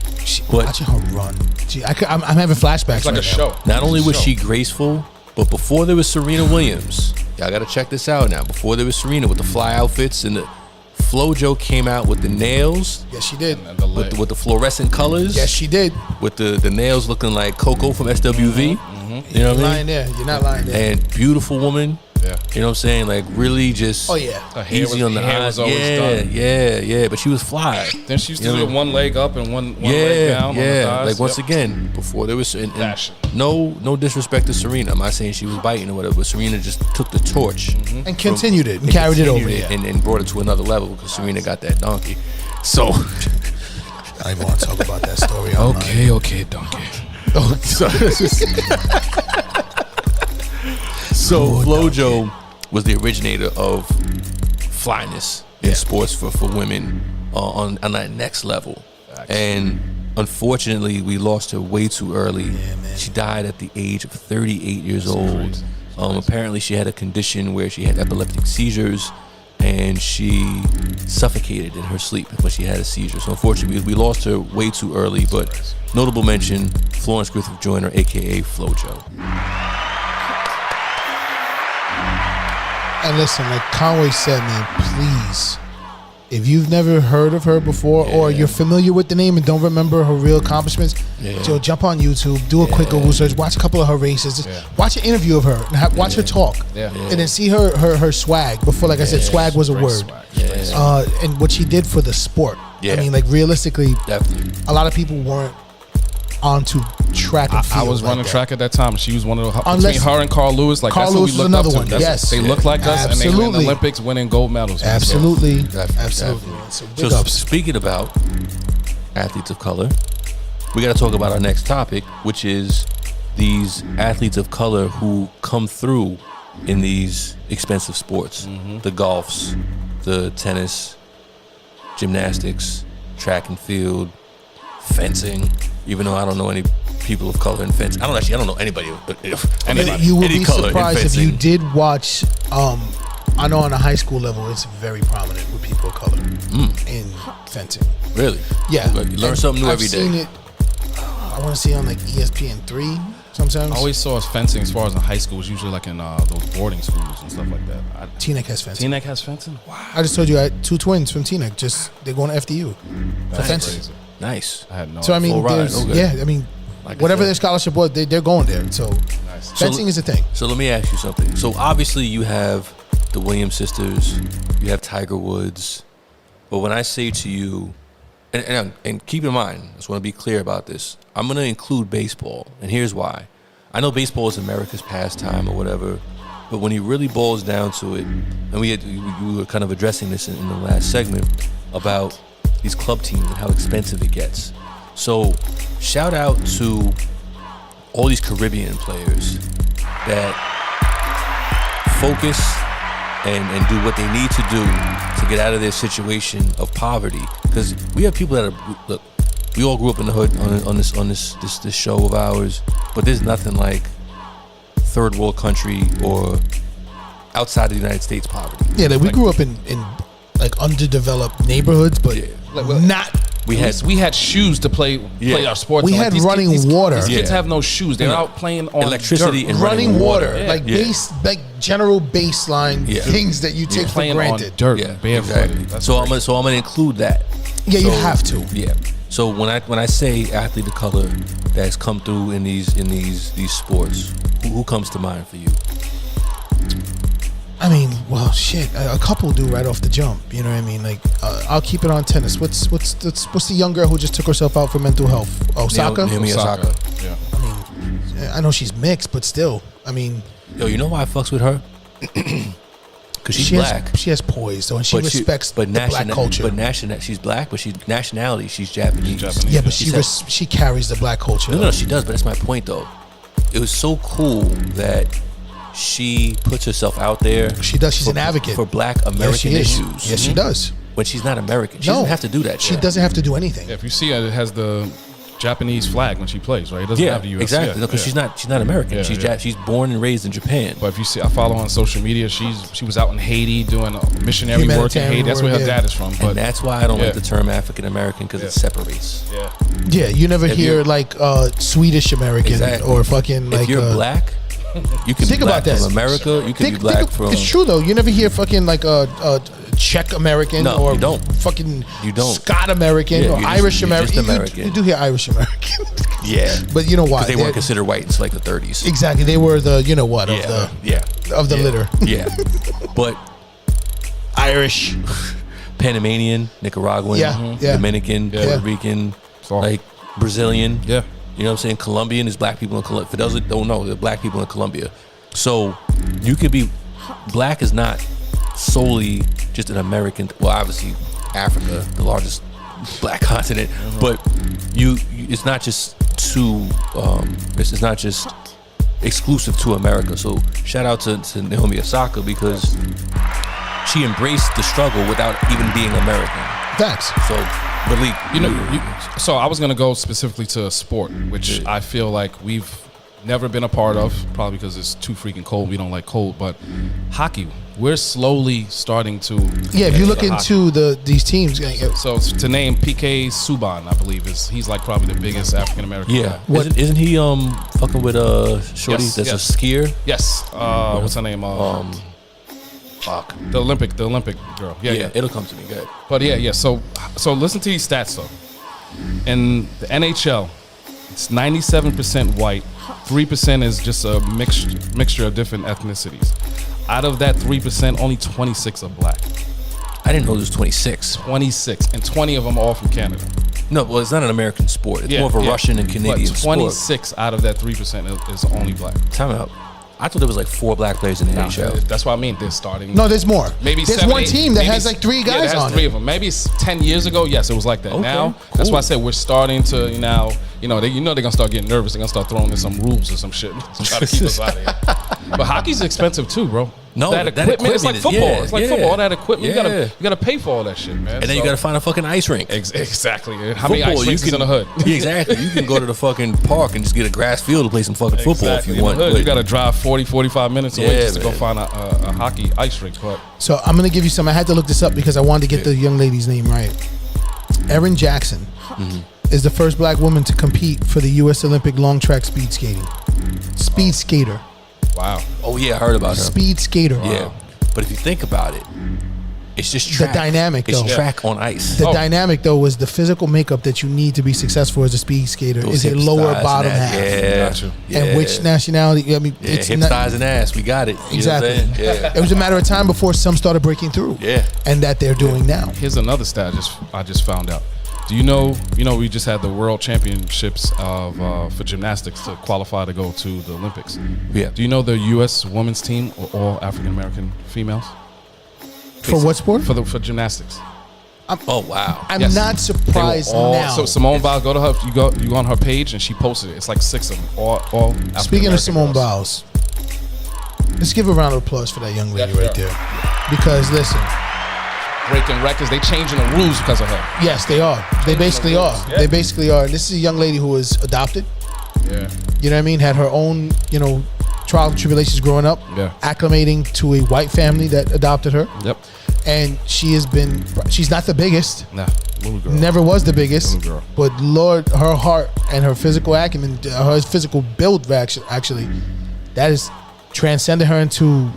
But Watching her run. Gee, I'm having flashbacks It's like right a now. show. not only was Show. she graceful, but before there was Serena Williams, y'all got to check this out now. Before there was Serena with the fly outfits and the FloJo came out with the nails, Yes, she did. And the leg. with the fluorescent colors, Yes, she did. with the nails looking like Coco from SWV. You know You're what I lying mean? there. You're not lying there. And beautiful woman. Yeah. You know what I'm saying? Like really just Oh, yeah. Her hair easy was- on the hair eyes. was always done. Yeah. But she was fly. Then she used to You know do what I it one leg up and one leg Yeah, down on the thighs. like once Yep. again, before there was and Fashion. no disrespect to Serena. I'm not saying she was biting or whatever, but Serena just took the torch And continued it and carried it over. continued Yeah. and brought it to another level because Serena got that donkey. So, I don't even want to talk about that story. Okay, donkey. Oh, so FloJo was the originator of flyness in sports for women on that next level. And unfortunately, we lost her way too early. She died at the age of 38 years old. Apparently, she had a condition where she had epileptic seizures and she suffocated in her sleep when she had a seizure. So unfortunately, we lost her way too early. But notable mention, Florence Griffith Joyner, a.k.a. FloJo. And listen, like Conway said, man, please, if you've never heard of her before or you're familiar with the name and don't remember her real accomplishments, Joe, jump on YouTube, do a quick Google search, watch a couple of her races, just watch an interview of her, and watch her talk, and then see her swag. Before, like I said, swag was a word. And what she did for the sport. I mean, like realistically, Definitely. a lot of people weren't onto track and field. I was like running that. track at that time. She was one of the Unless- between her and Carl Lewis. Like Carl that's Lewis who we was looked another up one. to. That's- Yes. they look like us, and they were in the Absolutely. Olympics winning gold medals. Absolutely, Definitely. absolutely. So big So ups. speaking about athletes of color, we got to talk about our next topic, which is these athletes of color who come through in these expensive sports. The golfs, the tennis, gymnastics, track and field, fencing. Even though I don't know any people of color in fencing. I don't know anybody. You would any be color in surprised if you fencing. did watch. I know on a high school level, it's very prominent with people of color in fencing. Really? Yeah, You learn And something new I've every seen day. it. I want to see it on like ESPN3 sometimes. I always saw us fencing as far as in high school. It was usually like in those boarding schools and stuff like that. Teaneck has fencing. Teaneck has fencing? Wow. I just told you I had 2 twins from Teaneck. They're going to FDU for fencing. Crazy. Nice. I had no So I mean, Full ride, there's, okay. yeah, I mean, Like I whatever said. their scholarship was, they're going there. So Nice. fencing is a thing. So let me ask you something. So obviously you have the Williams sisters, you have Tiger Woods, but when I say to you and keep in mind, I just want to be clear about this. I'm going to include baseball, and here's why. I know baseball is America's pastime or whatever, but when it really boils down to it, and we were kind of addressing this in the last segment about these club teams and how expensive it gets. So shout out to all these Caribbean players that focus and do what they need to do to get out of their situation of poverty. Because we have people that are, look, we all grew up in the hood on this show of ours, but there's nothing like third world country or outside of the United States poverty. Yeah, like we grew up in like underdeveloped neighborhoods, but not. We had shoes to play our sports. We had running water. These kids have no shoes. They're out playing on electricity dirt. and running water. Yeah. Like general baseline things that you take for playing granted. on dirt, barefooted. Exactly. So I'm gonna include that. Yeah, you have to. Yeah. So when I say athlete of color that's come through in these sports, who comes to mind for you? I mean, well, shit. A couple do right off the jump. You know what I mean? Like, I'll keep it on tennis. What's the young girl who just took herself out for mental health? Osaka. Naomi Osaka. Yeah. I mean, I know she's mixed, but still. I mean, yo, you know why I fucks with her? Because she's black. She has poise, though, and she respects the black culture. But she's black, but she's nationality. She's Japanese. Yeah, but she carries the black culture. No, she does. But that's my point, though. It was so cool that she puts herself out there. She does. She's an advocate for Black American issues. Yes, she does. When she's not American, she doesn't have to do that. She doesn't have to do anything. Yeah, if you see her, it has the Japanese flag when she plays, right? It doesn't have the U.S. Exactly. No, because she's not American. She's born and raised in Japan. But if you see, I follow her on social media. She was out in Haiti doing missionary work in Haiti. That's where her dad is from. But and that's why I don't like the term African American, because it separates. Yeah, you never hear like Swedish American or fucking like. If you're black, you can think be black about that. from America. You can be black from. It's true though. You never hear fucking like a Czech American or you don't. Fucking you don't. Scott American or Irish American. Just American. You do hear Irish American. Yeah, but you know why? Because they weren't considered white until like the 30s. Exactly, they were the of the litter. Yeah, but Irish, Panamanian, Nicaraguan, Dominican, Puerto Rican, like Brazilian. Yeah. You know what I'm saying? Colombian is black people in Colombia. For those that don't know, they're black people in Colombia. So you could be black is not solely just an American. Well, obviously Africa, the largest black continent, but it's not just it's not just exclusive to America. So shout out to Naomi Osaka, because she embraced the struggle without even being American. Thanks. So, Malik, so I was gonna go specifically to sport, which I feel like we've never been a part of, probably because it's too freaking cold. We don't like cold, but hockey, we're slowly starting to. Yeah, if you look into these teams. So to name PK Subban, I believe he's like probably the biggest African American. Yeah, isn't he fucking with shorty that's a skier? Yes. What's her name? Fuck. The Olympic girl. Yeah. It'll come to me. Go ahead. But yeah. So listen to these stats though. In the NHL, it's 97% white, 3% is just a mixture of different ethnicities. Out of that 3%, only 26 are black. I didn't know there was 26. 26, and 20 of them are all from Canada. No, well, it's not an American sport. It's more of a Russian and Canadian but 26 sport. Out of that 3% is only black. Time out. I thought there was like 4 black players in the NHL. That's what I mean. They're starting. No, there's more. Maybe there's 1 team that has like 3 guys on it. 3 of them. Maybe 10 years ago, yes, it was like that. Okay, now, cool. That's why I said we're starting to they're gonna start getting nervous. They're gonna start throwing in some rules or some shit to try to keep us out of here. But hockey's expensive too, bro. No, that equipment it's like football. It's like football. All that equipment, you gotta pay for all that shit, man. And then you gotta find a fucking ice rink. Exactly. How many ice rinks is in the hood? Yeah, exactly. You can go to the fucking park and just get a grass field to play some fucking football if you want. You gotta drive 40-45 minutes away just to go find a hockey ice rink. But so I'm gonna give you some. I had to look this up because I wanted to get the young lady's name right. Erin Jackson is the first black woman to compete for the U.S. Olympic long track speed skating. Speed skater. Wow. Oh yeah, I heard about her. Speed skater. Yeah. But if you think about it, it's just track. The dynamic, though. It's track on ice. The dynamic, though, was the physical makeup that you need to be successful as a speed skater. Those is it lower bottom half? Yeah. Gotcha. And which nationality? I mean, it's hips, thighs, and ass. We got it. You exactly. know what I'm saying? Yeah. It was a matter of time before some started breaking through. Yeah. And that they're doing now. Here's another stat I just found out. Do you know, we just had the World Championships for gymnastics to qualify to go to the Olympics. Yeah. Do you know the U.S. women's team are all African American females? For what sport? For gymnastics. Oh wow. I'm Yes. not surprised They were all- now. So Simone Biles, go to her. You go on her page and she posted it. It's like 6 of them. All Speaking African-American of Simone girls. Biles, let's give a round of applause for that young lady right there. Because listen, breaking records, they changing the rules because of her. yes, they are. They basically are. Yeah. They basically are. This is a young lady who was adopted. Yeah. You know what I mean? Had her own, trials and tribulations growing up. Yeah. Acclimating to a white family that adopted her. Yep. And she's not the biggest. Nah, little girl. Never was the biggest. Little girl. But Lord, her heart and her physical acumen, her physical build actually, that has transcended her into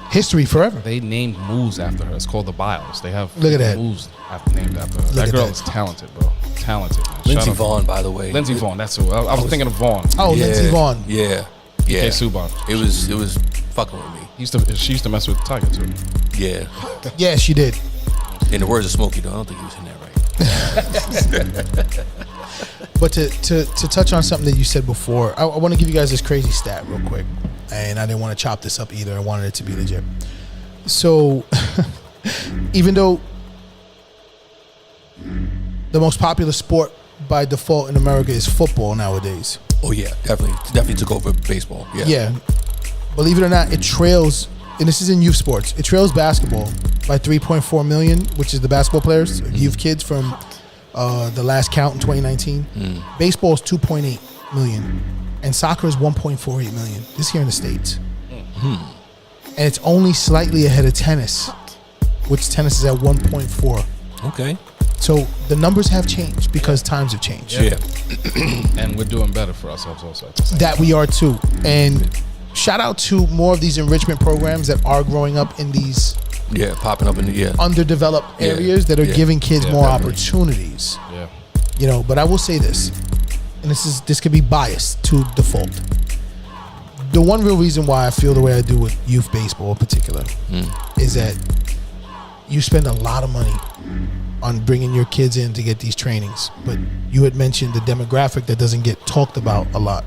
history forever. They named moves after her. It's called the Biles. They have Look at that. moves named after her. Look That at girl that. is talented, bro. Talented, man. Lindsey Shout out. Vaughn, by the way. Lindsey Vaughn. That's who. I was thinking of Vaughn. Oh, Yeah, Lindsey Vaughn. Yeah. Yeah. Okay, Subban. It was fucking with me. She used to mess with Tiger too. Yeah. Yeah, she did. In the words of Smokey, though, I don't think he was in that right. But to touch on something that you said before, I want to give you guys this crazy stat real quick. And I didn't want to chop this up either. I wanted it to be legit. So, even though the most popular sport by default in America is football nowadays. Oh yeah, definitely took over baseball. Yeah. Yeah. Believe it or not, it trails, and this is in youth sports, it trails basketball by 3.4 million, which is the basketball players, youth kids from the last count in 2019. Baseball is 2.8 million, and soccer is 1.48 million. This here in the States. And it's only slightly ahead of tennis, which tennis is at 1.4. Okay. So the numbers have changed because times have changed. Yeah. And we're doing better for ourselves also at the same That we are too. And shout out to more of these enrichment programs that are growing up in these Yeah. Popping up in the underdeveloped Yeah. areas that are Yeah. giving kids Yeah, more definitely. opportunities. Yeah. But I will say this, and this could be biased to default. The one real reason why I feel the way I do with youth baseball in particular is that you spend a lot of money on bringing your kids in to get these trainings. But you had mentioned the demographic that doesn't get talked about a lot.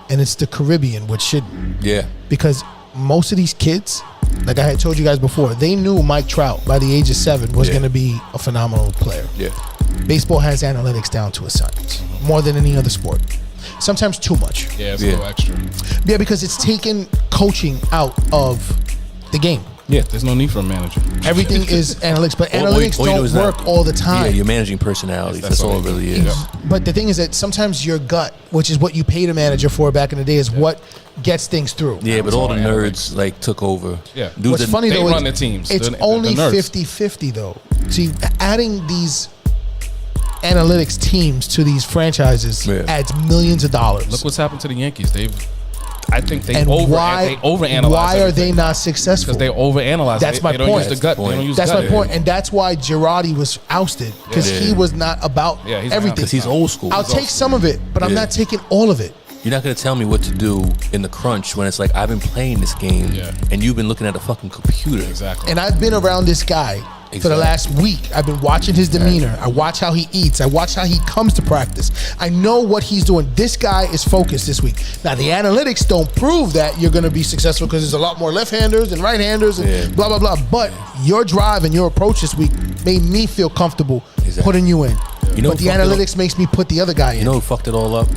And it's the Caribbean, which should, Yeah. because most of these kids, like I had told you guys before, they knew Mike Trout by the age of 7 was Yeah. going to be a phenomenal player. Yeah. Baseball has analytics down to a science, more than any other sport. Sometimes too much. Yeah, it's Yeah. a little extra. Yeah, because it's taken coaching out of the game. Yeah. There's no need for a manager. Everything is analytics, but All you analytics know don't is work that- all the Yeah, time. you're managing personalities. That's That's all all it you really do. is. Yeah. But the thing is that sometimes your gut, which is what you paid a manager for back in the day, is what gets things through. Yeah, but all the all nerds like took over. Yeah. Dudes What's that- funny they though run is the teams. it's The only nerds. 50-50 though. See, adding these analytics teams to these franchises Yeah. adds millions of dollars. Look what's happened to the Yankees. I think they and why overanalyze. why are they not successful? Because they overanalyze. That's they, my they don't point. use the gut. They don't use That's gut. my point, and that's why Girardi was ousted, because Yeah. he was not about Yeah, he's everything. Because he's old school. I'll take some of it, but I'm Yeah. not taking all of it. You're not gonna tell me what to do in the crunch when it's like I've been playing this game Yeah. and you've been looking at a fucking computer. Exactly. And I've been around this guy for the Exactly. last week. I've been watching his demeanor. I watch how he eats. I watch how he comes to practice. I know what he's doing. This guy is focused this week. Now, the analytics don't prove that you're going to be successful because there's a lot more left-handers and right-handers and Yeah. blah, blah, blah. But your drive and your approach this week made me feel comfortable Exactly. putting you in. You know but the who fucked it up? analytics makes me put the other guy in. You know who fucked it all up?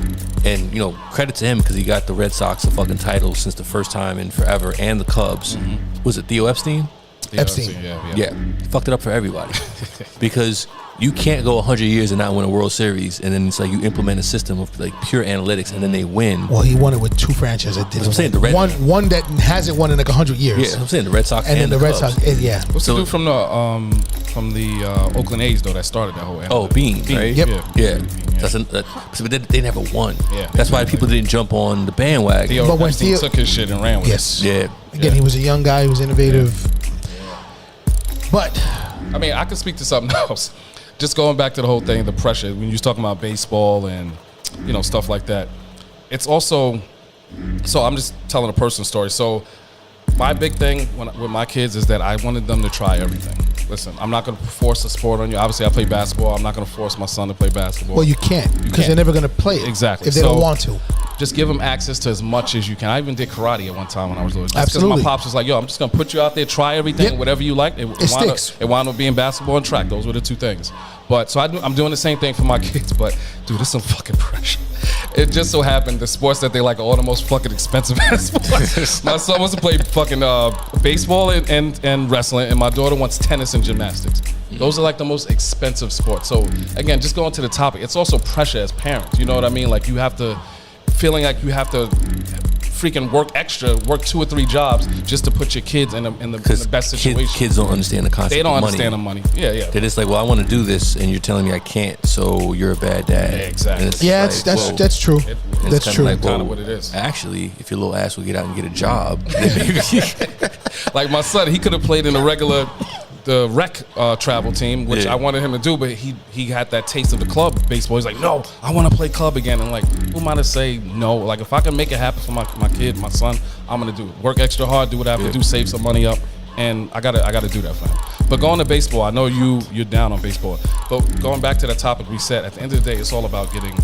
And, credit to him because he got the Red Sox a fucking title since the first time in forever and the Cubs. Was it Theo Epstein? Epstein. Yeah. He fucked it up for everybody. Because you can't go 100 years and not win a World Series, and then it's like you implement a system of like pure analytics and then they win. Well, he won it with two franchises that didn't I'm saying win. the Red- one that hasn't won in like 100 years. Yeah, I'm saying the Red Sox And then the Red Cubs. Sox, yeah. What's So- the dude from the Oakland A's though that started that whole? Oh, Bean, right? Yep. Yeah. Bean, But they never won. Yeah. That's why people didn't jump on the bandwagon. Theo But when Epstein Theo- took his shit and ran with Yes. Yeah. Again, he was a young guy. He was innovative. But it. I mean, I could speak to something else. Just going back to the whole thing, the pressure when you was talking about baseball and stuff like that. It's also so I'm just telling a personal story. So my big thing with my kids is that I wanted them to try everything. listen, I'm not going to force a sport on you. Obviously, I play basketball. I'm not going to force my son to play basketball. Well, you can't because can't. they're never going to play it. Exactly. If they don't want to. Just give them access to as much as you can. I even did karate at one time when I was little. Just because Absolutely. my pops was like, yo, I'm just going to put you out there, try everything, Yep. whatever you like. It wound up being basketball and track. Those were the two things. But so I'm doing the same thing for my kids. But, dude, this is some fucking pressure. It just so happened the sports that they like are all the most fucking expensive sports. My son wants to play fucking baseball and wrestling, and my daughter wants tennis and gymnastics. Those are like the most expensive sports. So again, just going to the topic, it's also pressure as parents. You know what I mean? Like you have to, feeling like you have to freaking work 2 or 3 jobs just to put your kids in the best situation. Kids don't understand the concept. They don't of understand the money. money. Yeah. They're just like, well, I want to do this, and you're telling me I can't, so you're a bad dad. Yeah, exactly. And it's Yeah, like, that's whoa. that's true. And That's it's true. kinda like, Kinda whoa, what it is. Actually, if your little ass would get out and get a job, Like my son, he could have played in the rec travel team, which Yeah. I wanted him to do, but he had that taste of the club baseball. He's like, no, I want to play club again. And like, who am I to say no? Like, if I can make it happen for my kid, my son, I'm gonna do it. Work extra hard, do what I have to do, save some money up, and I gotta do that for him. But going to baseball, I know you're down on baseball, but going back to the topic we said, at the end of the day, it's all about getting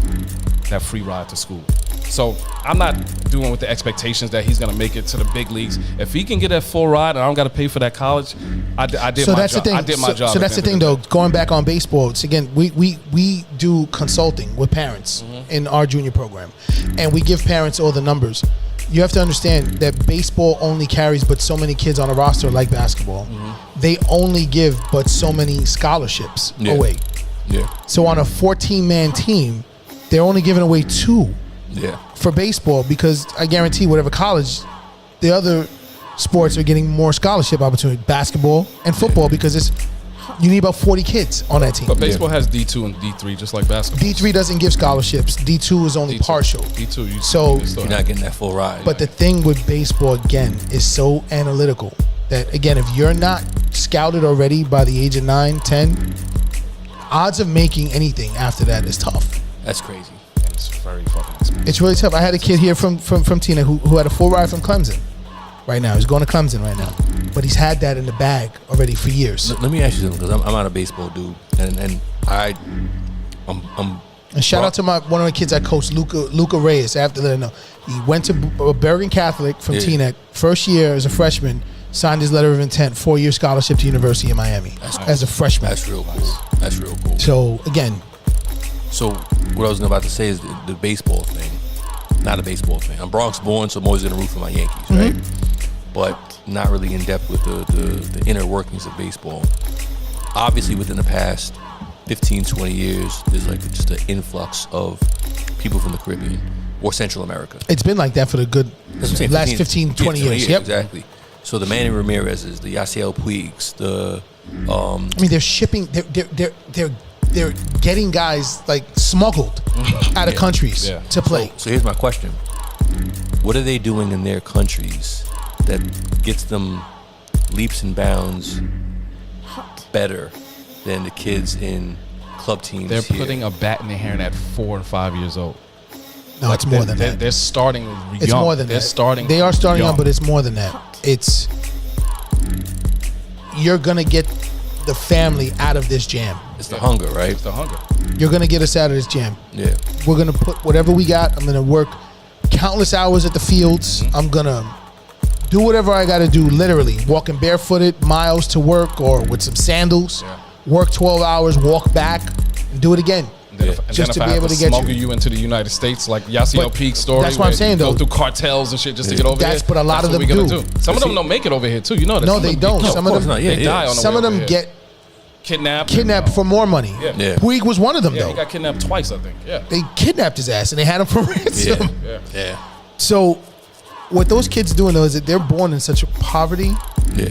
that free ride to school. So I'm not doing with the expectations that he's going to make it to the big leagues. If he can get that full ride and I don't got to pay for that college, I did So my that's job. the thing. I did my job. So that's the thing, though. Going back on baseball, it's again, we do consulting with parents in our junior program, and we give parents all the numbers. You have to understand that baseball only carries but so many kids on a roster like basketball. They only give but so many scholarships away. yeah, So on a 14-man team, they're only giving away 2 yeah. for baseball because I guarantee whatever college, the other sports are getting more scholarship opportunity, basketball and football, because you need about 40 kids on that team. But baseball has D2 and D3 just like basketball. D3 doesn't give scholarships. D2 is only D2. partial. D2, So- you still You're not getting that full ride. But the thing with baseball, again, is so analytical that, again, if you're not scouted already by the age of 9, 10, odds of making anything after that is tough. That's crazy. It's very fucking expensive. It's really tough. I had a kid here from Tina who had a full ride from Clemson right now. He's going to Clemson right now. But he's had that in the bag already for years. Let me ask you something, because I'm not a baseball dude, and I'm And shout out to one of the kids I coached, Luca Reyes, after that. No, he went to Bergen Catholic from TNEC. First year as a freshman, signed his letter of intent, 4-year scholarship to University of Miami as a freshman. That's real cool. That's real cool. So, again, So what I was about to say is the baseball thing, not a baseball thing. I'm Bronx born, so I'm always going to root for my Yankees, right? But not really in depth with the inner workings of baseball. Obviously, within the past 15, 20 years, there's like just an influx of people from the Caribbean or Central America. it's been like that for the good That's what I'm saying, last 15, 20 years. Yep. Exactly. So the Manny Ramirez's, the Yasiel Puigs, I mean, they're shipping, they're getting guys like smuggled out of countries to play. So here's my question. What are they doing in their countries that gets them leaps and bounds better than the kids in club teams They're here? putting a bat in their hand at 4 and 5 years old. No, it's more than that. They're starting young. It's more than they're that. Starting. They are starting young. young, but it's more than that. It's you're gonna get the family out of this jam. It's the hunger, right? It's the hunger. You're gonna get us out of this jam. Yeah. We're gonna put whatever we got. I'm gonna work countless hours at the fields. I'm gonna do whatever I gotta do. Literally, walking barefooted miles to work or with some sandals. Work 12 hours, walk back, and do it again. And Just then to be able to get smuggle you. you into the United States, like Yasiel But Peak story. that's what I'm where saying, you though. Go through cartels and shit just to get over That's here. what a lot of what them we're gonna do. Some of them don't make it over here too. You know that. No, Some they of them- don't. No, Some of of course them not. Yeah, they yeah. die on the Some way of them over here. get kidnapped for more money. Yeah. Puig was one of them, Yeah, though. he got kidnapped twice, I think. Yeah. They kidnapped his ass and they had him for ransom. Yeah. Yeah. So, what those kids doing though is that they're born in such a poverty. Yeah.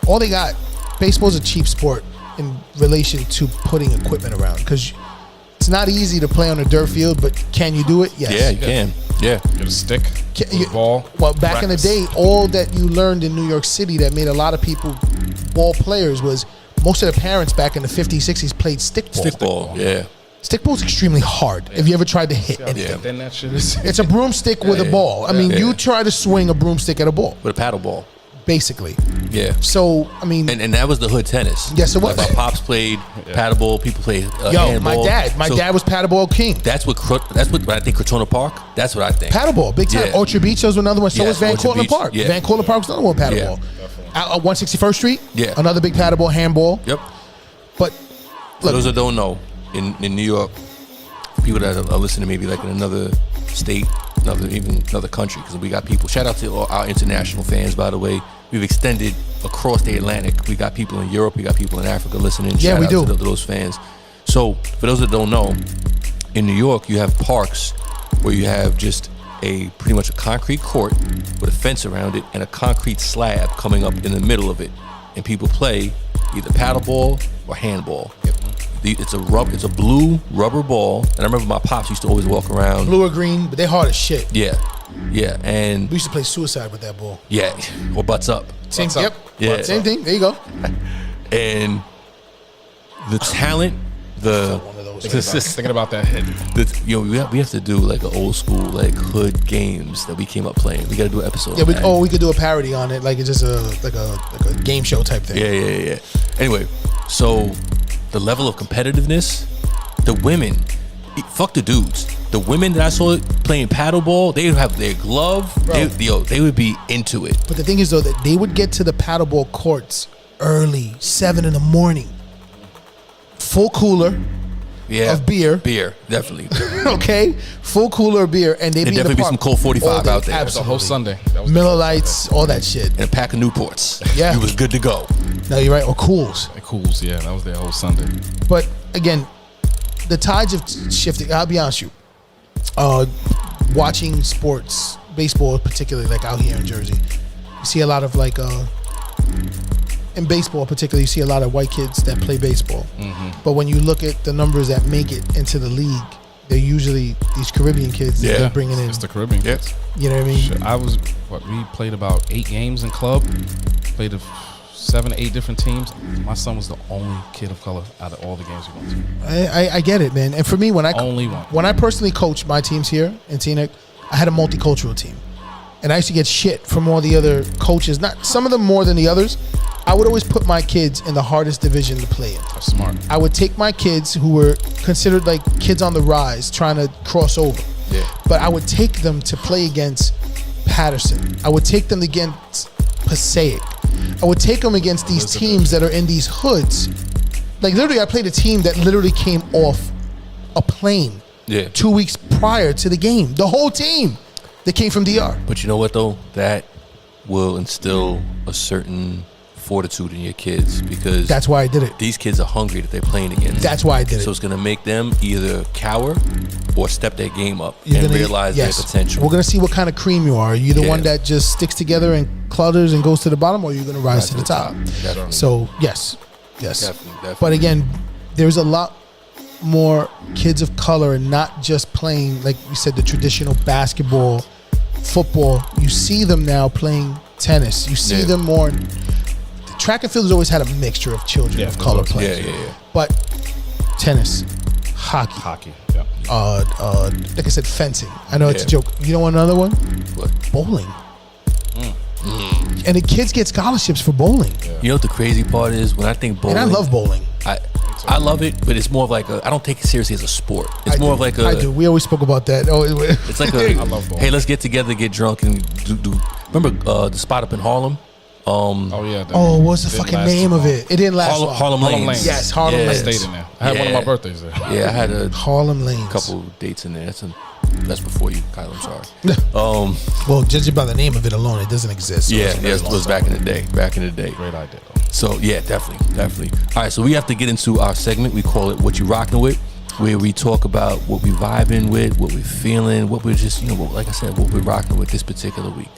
All they got, baseball's a cheap sport in relation to putting equipment around because it's not easy to play on a dirt field, but can you do it? Yes. Yeah, you can. Yeah. Get a stick, You- a ball. Well, back in the practice. day, all that you learned in New York City that made a lot of people ball players was most of the parents back in the 50s, 60s played stickball. Stickball. Yeah. Stickball's extremely hard. If you ever tried to hit anything. Yeah. Then that shit is. It's a broomstick with a ball. I mean, you try to swing a broomstick at a ball. With a paddle ball. basically. Yeah. So I mean, And that was the hood tennis. Yes, it was. Like my pops played paddleball. People played my handball. dad was paddleball king. That's what I think. Crotona Park. That's what I think. Paddleball, big time. Yeah. Orchard Beach was another one. So was Yes, Van Orchard Cortlandt Beach, Park. yeah. Van Cortlandt Park was another one paddleball. At 161st Street. Yeah. Another big paddleball, handball. Yep. But For those that don't know, in New York, for people that are listening, maybe like in another state, another country, because we got people. Shout out to all our international fans, by the way. We've extended across the Atlantic. We got people in Europe. We got people in Africa listening. Yeah, Shout we out do. to those fans. So for those that don't know, in New York, you have parks where you have just pretty much a concrete court with a fence around it and a concrete slab coming up in the middle of it, and people play either paddleball or handball. It's a blue rubber ball, and I remember my pops used to always walk around. blue or green, but they hard as shit. Yeah, and We used to play suicide with that ball. yeah, or butts up. Same, What's up? yep. Yeah. Same thing. There you go. And the talent, One of those. Thinking about that hit. we have to do like an old school like hood games that we came up playing. We got to do an episode. Yeah, on that. we could do a parody on it, like it's just a game show type thing. Yeah. Anyway, so the level of competitiveness, the women, fuck the dudes. The women that I saw playing paddleball, they would have their glove. Bro. They would be into it. But the thing is though that they would get to the paddleball courts early, 7 a.m, full cooler Yeah, of beer. Beer, definitely. Okay, full cooler of beer, and they'd be in the definitely be park some Colt 45 all day. out there. That's a whole Absolutely. Sunday. That was Miller Lights, all that shit. And a pack of Newports. Yeah. You was good to go. No, you're right. Or Cools. the cools. Yeah, that was their whole Sunday. But again, the tides have shifted. I'll be honest with you. Watching sports, baseball particularly, like out here in Jersey, you see a lot of like, in baseball particularly, you see a lot of white kids that play baseball. But when you look at the numbers that make it into the league, they're usually these Caribbean kids that Yeah. they're bringing in. It's the Caribbean. Yeah. kids. You know what I mean? We played about 8 games in club. Played 7 or 8 different teams. My son was the only kid of color out of all the games we went to. I get it, man. And for me, when I personally coached my teams here in Teaneck, I had a multicultural team, and I used to get shit from all the other coaches. Not some of them more than the others. I would always put my kids in the hardest division to play in. That's smart. I would take my kids who were considered like kids on the rise, trying to cross over. Yeah. But I would take them to play against Patterson. I would take them against Passaic. I would take them against these teams that are in these hoods. Like literally, I played a team that literally came off a plane Yeah. 2 weeks prior to the game. The whole team that came from DR. But you know what though? That will instill a certain fortitude in your kids, because That's why I did it. these kids are hungry that they're playing against. That's why I did it. So it's gonna make them either cower or step their game up You're and gonna- realize yes. their potential. We're gonna see what kind of cream you are. Are you the Yeah. one that just sticks together and clutters and goes to the bottom, or are you gonna rise to the top? Definitely. So yes. Definitely. But again, there's a lot more kids of color and not just playing, like you said, the traditional basketball, football. You see them now playing tennis. You see Yeah. them more. Track and field has always had a mixture of children of color playing. Yeah. But tennis, hockey, Hockey. Yeah. like I said, fencing. I know it's a Yeah. joke. You know what another one? What? Bowling. And the kids get scholarships for bowling. You know what the crazy part is? When I think bowling, And I love bowling. I love it, but it's more of like I don't take it seriously as a sport. It's more of like I do. We always spoke about that. Oh, It's like I love bowling. hey, let's get together, get drunk, and do. Remember the spot up in Harlem? Oh yeah. Oh, what's the Didn't fucking last name too of long. it? It didn't last long. Harlem Harlem Lanes. Lanes. Yes, Harlem Yeah. I Lanes. stayed in there. I had one of Yeah. my birthdays there. Yeah, I had a Harlem Lanes. couple dates in there. That's before you, Kyle. I'm sorry. Well, judging by the name of it alone, it doesn't exist. So Yeah, it's a very it long was time. back in the day. Back in the day. Great idea though. So yeah, definitely. All right, so we have to get into our segment. We call it "What You Rocking With," where we talk about what we vibing with, what we're feeling, what we're just, like I said, what we're rocking with this particular week.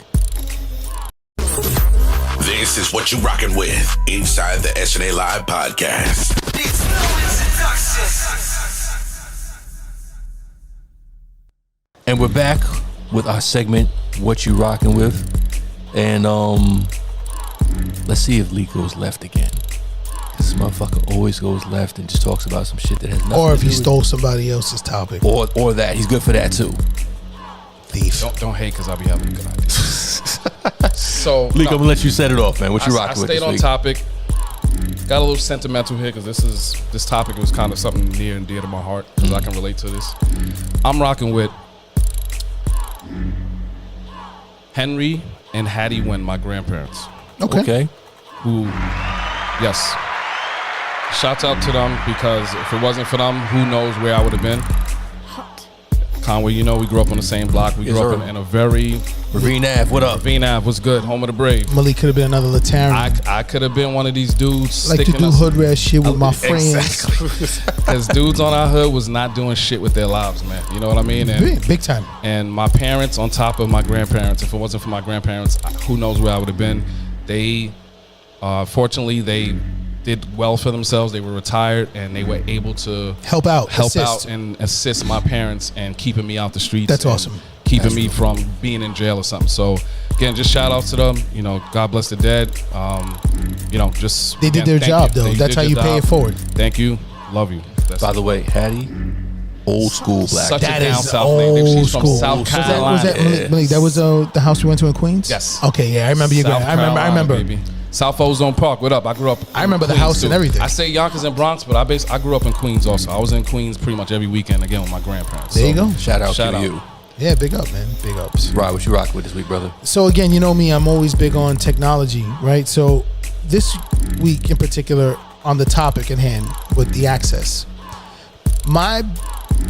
This is what you rocking with inside the SNA Live podcast. And we're back with our segment, "What You Rocking With," and let's see if Lee goes left again. This motherfucker always goes left and just talks about some shit that has nothing Or to if do he with- stole somebody else's topic. or that he's good for that too. Thief. Don't hate because I'll be having a good idea. So Leak, I'm gonna let you set it off, man. What you I rocking with stayed this on week? topic. Got a little sentimental here because this topic was kind of something near and dear to my heart because I can relate to this. I'm rocking with Henry and Hattie Wynn, my grandparents. Okay. Who, yes, shouts out to them because if it wasn't for them, who knows where I would have been. Conway, you know, we grew up on the same block. We Yes, grew up sir. in a very Ravine Ave, what up? Ravine Ave was good, home of the brave. Malik could have been another Latarian. I could have been one of these dudes Like to sticking do us. hood rat shit with my friends. Exactly. Because dudes on our hood was not doing shit with their lives, man. You know what I mean? And, Big time. and my parents on top of my grandparents, if it wasn't for my grandparents, who knows where I would have been. They, fortunately, they did well for themselves. They were retired and they were able to Help out, assist. out and assist my parents and keeping me out the streets. That's and awesome. Keeping That's me from being in jail or something. So again, just shout out to them. You know, God bless the dead. You know, just They did their thank job, you. though. They That's did how you their pay it job. forward. Thank you. Love you. That's By it. the way, Hattie, old school black. Such That a down is south name. She's old from school. South Was Carolina. that Malik, that was the house we went to in Queens? Yes. Okay, yeah, I remember you. South I remember. Carolina, baby. South Ozone Park. What up? I grew up. I remember in the Queens, house and too. everything. I say Yonkers and Bronx, but I grew up in Queens also. I was in Queens pretty much every weekend again with my grandparents. There you go. Shout out to you. Yeah, big up, man. Big ups. Right, what you rocking with this week, brother? So again, you know me, I'm always big on technology, right? So this week in particular, on the topic at hand with the ACCES, my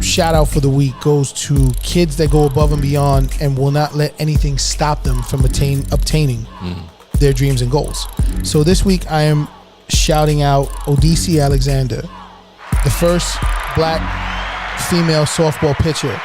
shout out for the week goes to kids that go above and beyond and will not let anything stop them from obtaining their dreams and goals. So this week I am shouting out ACCE Alexander, the first black female softball pitcher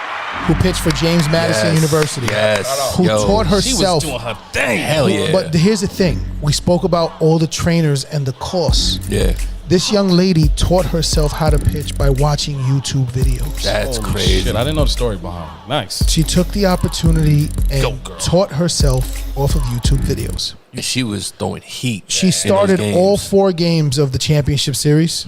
who pitched for James Madison University. Yes. Who taught She herself. was doing her thing. Hell yeah. But here's the thing. We spoke about all the trainers and the course. Yeah. This young lady taught herself how to pitch by watching YouTube videos. That's Holy crazy. Shit, I didn't know the story behind it. Nice. She took the opportunity and Go, girl. taught herself off of YouTube videos. And she was throwing heat. She started in those all games. 4 games of the championship series.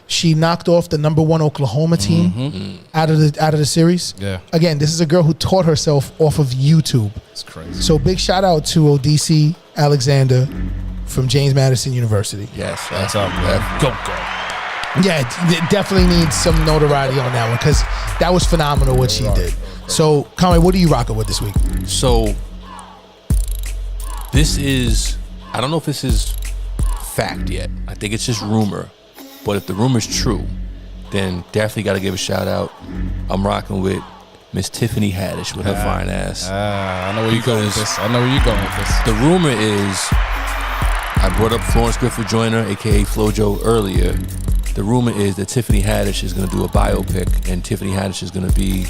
She knocked off the number 1 Oklahoma team out of the series. Yeah. Again, this is a girl who taught herself off of YouTube. It's crazy. So big shout out to ACCE Alexander from James Madison University. Yes. That's up, man. Go, girl. Yeah, it definitely needs some notoriety on that one because that was phenomenal what she did. So, Conway, what are you rocking with this week? So this is, I don't know if this is fact yet. I think it's just rumor. But if the rumor's true, then definitely got to give a shout out. I'm rocking with Miss Tiffany Haddish with her fine ass. I know where you're going with this. I know where you're going with this. The rumor is, I brought up Florence Griffith Joyner, aka FloJo, earlier. The rumor is that Tiffany Haddish is going to do a biopic, and Tiffany Haddish is going to be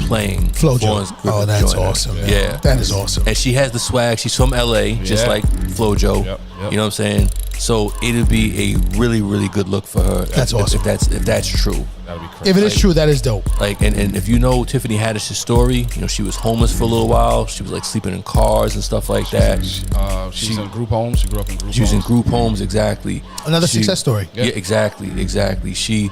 playing FloJo. Florence Griffith Oh, that's Joyner. awesome. Man. Yeah. That is awesome. And she has the swag. She's from LA, just Yeah. like FloJo. Yep. You know what I'm saying? So it'll be a really, really good look for her. That's if, awesome. If that's true. That'd be crazy. If it is true, that is dope. Like, and if you know Tiffany Haddish's story, you know, she was homeless for a little while. She was like sleeping in cars and stuff like that. She's in group homes. She grew up in group homes. She was in group homes, exactly. Another She- success story. Yeah, exactly. She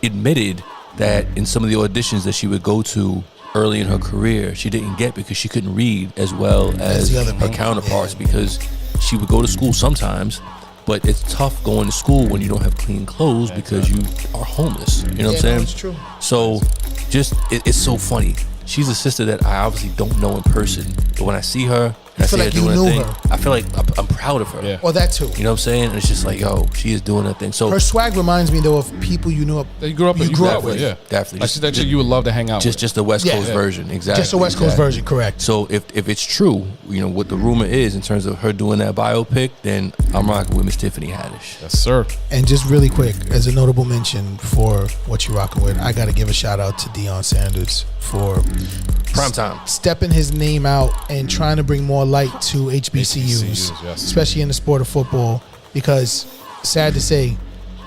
admitted that in some of the auditions that she would go to early in her career, she didn't get because she couldn't read as well as the other her people, counterparts yeah. because she would go to school sometimes, but it's tough going to school when you don't have clean clothes because you are homeless. You know what I'm saying? no, it's true. So just, it's so funny. She's a sister that I obviously don't know in person, but when I see her and I see feel her like you doing her knew thing, her. I feel like I'm proud of her. Yeah. Or that too. You know what I'm saying? And it's just like, yo, she is doing her thing. So Her swag reminds me though of people you knew. That you grew up with. You grew up with. Yeah. Definitely. Like that chick you would love to hang out with. just the West Yeah. Coast Yeah. version, exactly. Just the West Coast exactly. version, correct. So if it's true, you know what the rumor is in terms of her doing that biopic, then I'm rocking with Miss Tiffany Haddish. Yes, sir. And just really quick, as a notable mention for what you're rocking with, I got to give a shout out to Deion Sanders for Prime time. stepping his name out and trying to bring more light to HBCUs, yes. especially in the sport of football, because sad to say,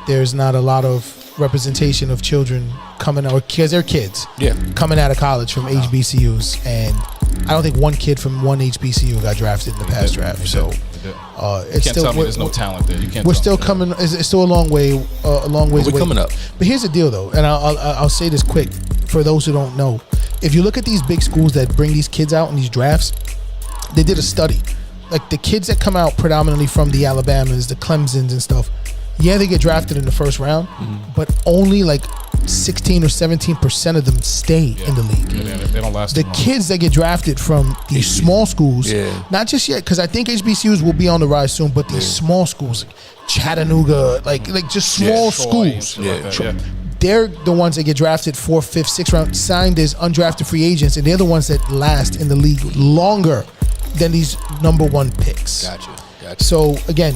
there's not a lot of representation of children coming, or because they're kids, Yeah. coming out of college from HBCUs, and I don't think one kid from one HBCU got drafted in the past draft. So They did. it's You can't still tell me there's no talent there. You can't. we're tell still me. coming. It's still a long way, a long ways We're away. coming up. But here's the deal, though, and I'll say this quick for those who don't know. If you look at these big schools that bring these kids out in these drafts, they did a study. Like the kids that come out predominantly from the Alabamas, the Clemsons and stuff, yeah, they get drafted in the first round, but only like 16 or 17% of them stay in the league. Yeah, they don't last The too long. kids that get drafted from these small schools, not just yet, because I think HBCUs will be on the rise soon, but these small schools, like Chattanooga, like just small Troy and schools, shit like that, they're the ones that get drafted 4th, 5th, 6th round, signed as undrafted free agents, and they're the ones that last in the league longer than these number one picks. Gotcha. So again,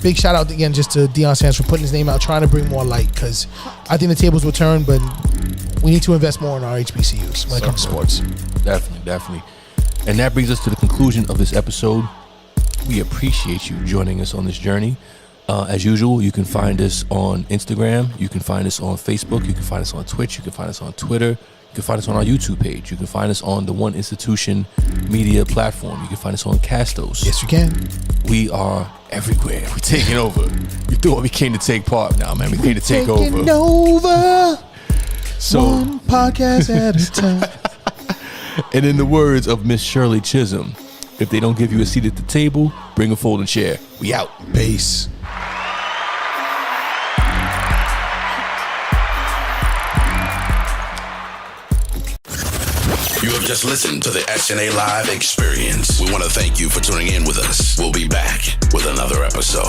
big shout out again just to Deion Sanders for putting his name out, trying to bring more light, because I think the tables will turn, but we need to invest more in our HBCUs when it comes to sports. Definitely. And that brings us to the conclusion of this episode. We appreciate you joining us on this journey. As usual, you can find us on Instagram. You can find us on Facebook. You can find us on Twitch. You can find us on Twitter. You can find us on our YouTube page. You can find us on the One Institution media platform. You can find us on Castos. Yes, you can. We are everywhere. We're taking over. We thought we came to take part. Now, man, we came to take over. Taking over. So, one podcast at a time. And in the words of Miss Shirley Chisholm, if they don't give you a seat at the table, bring a folding chair. We out. Peace. You have just listened to the SNA Live Experience. We want to thank you for tuning in with us. We'll be back with another episode.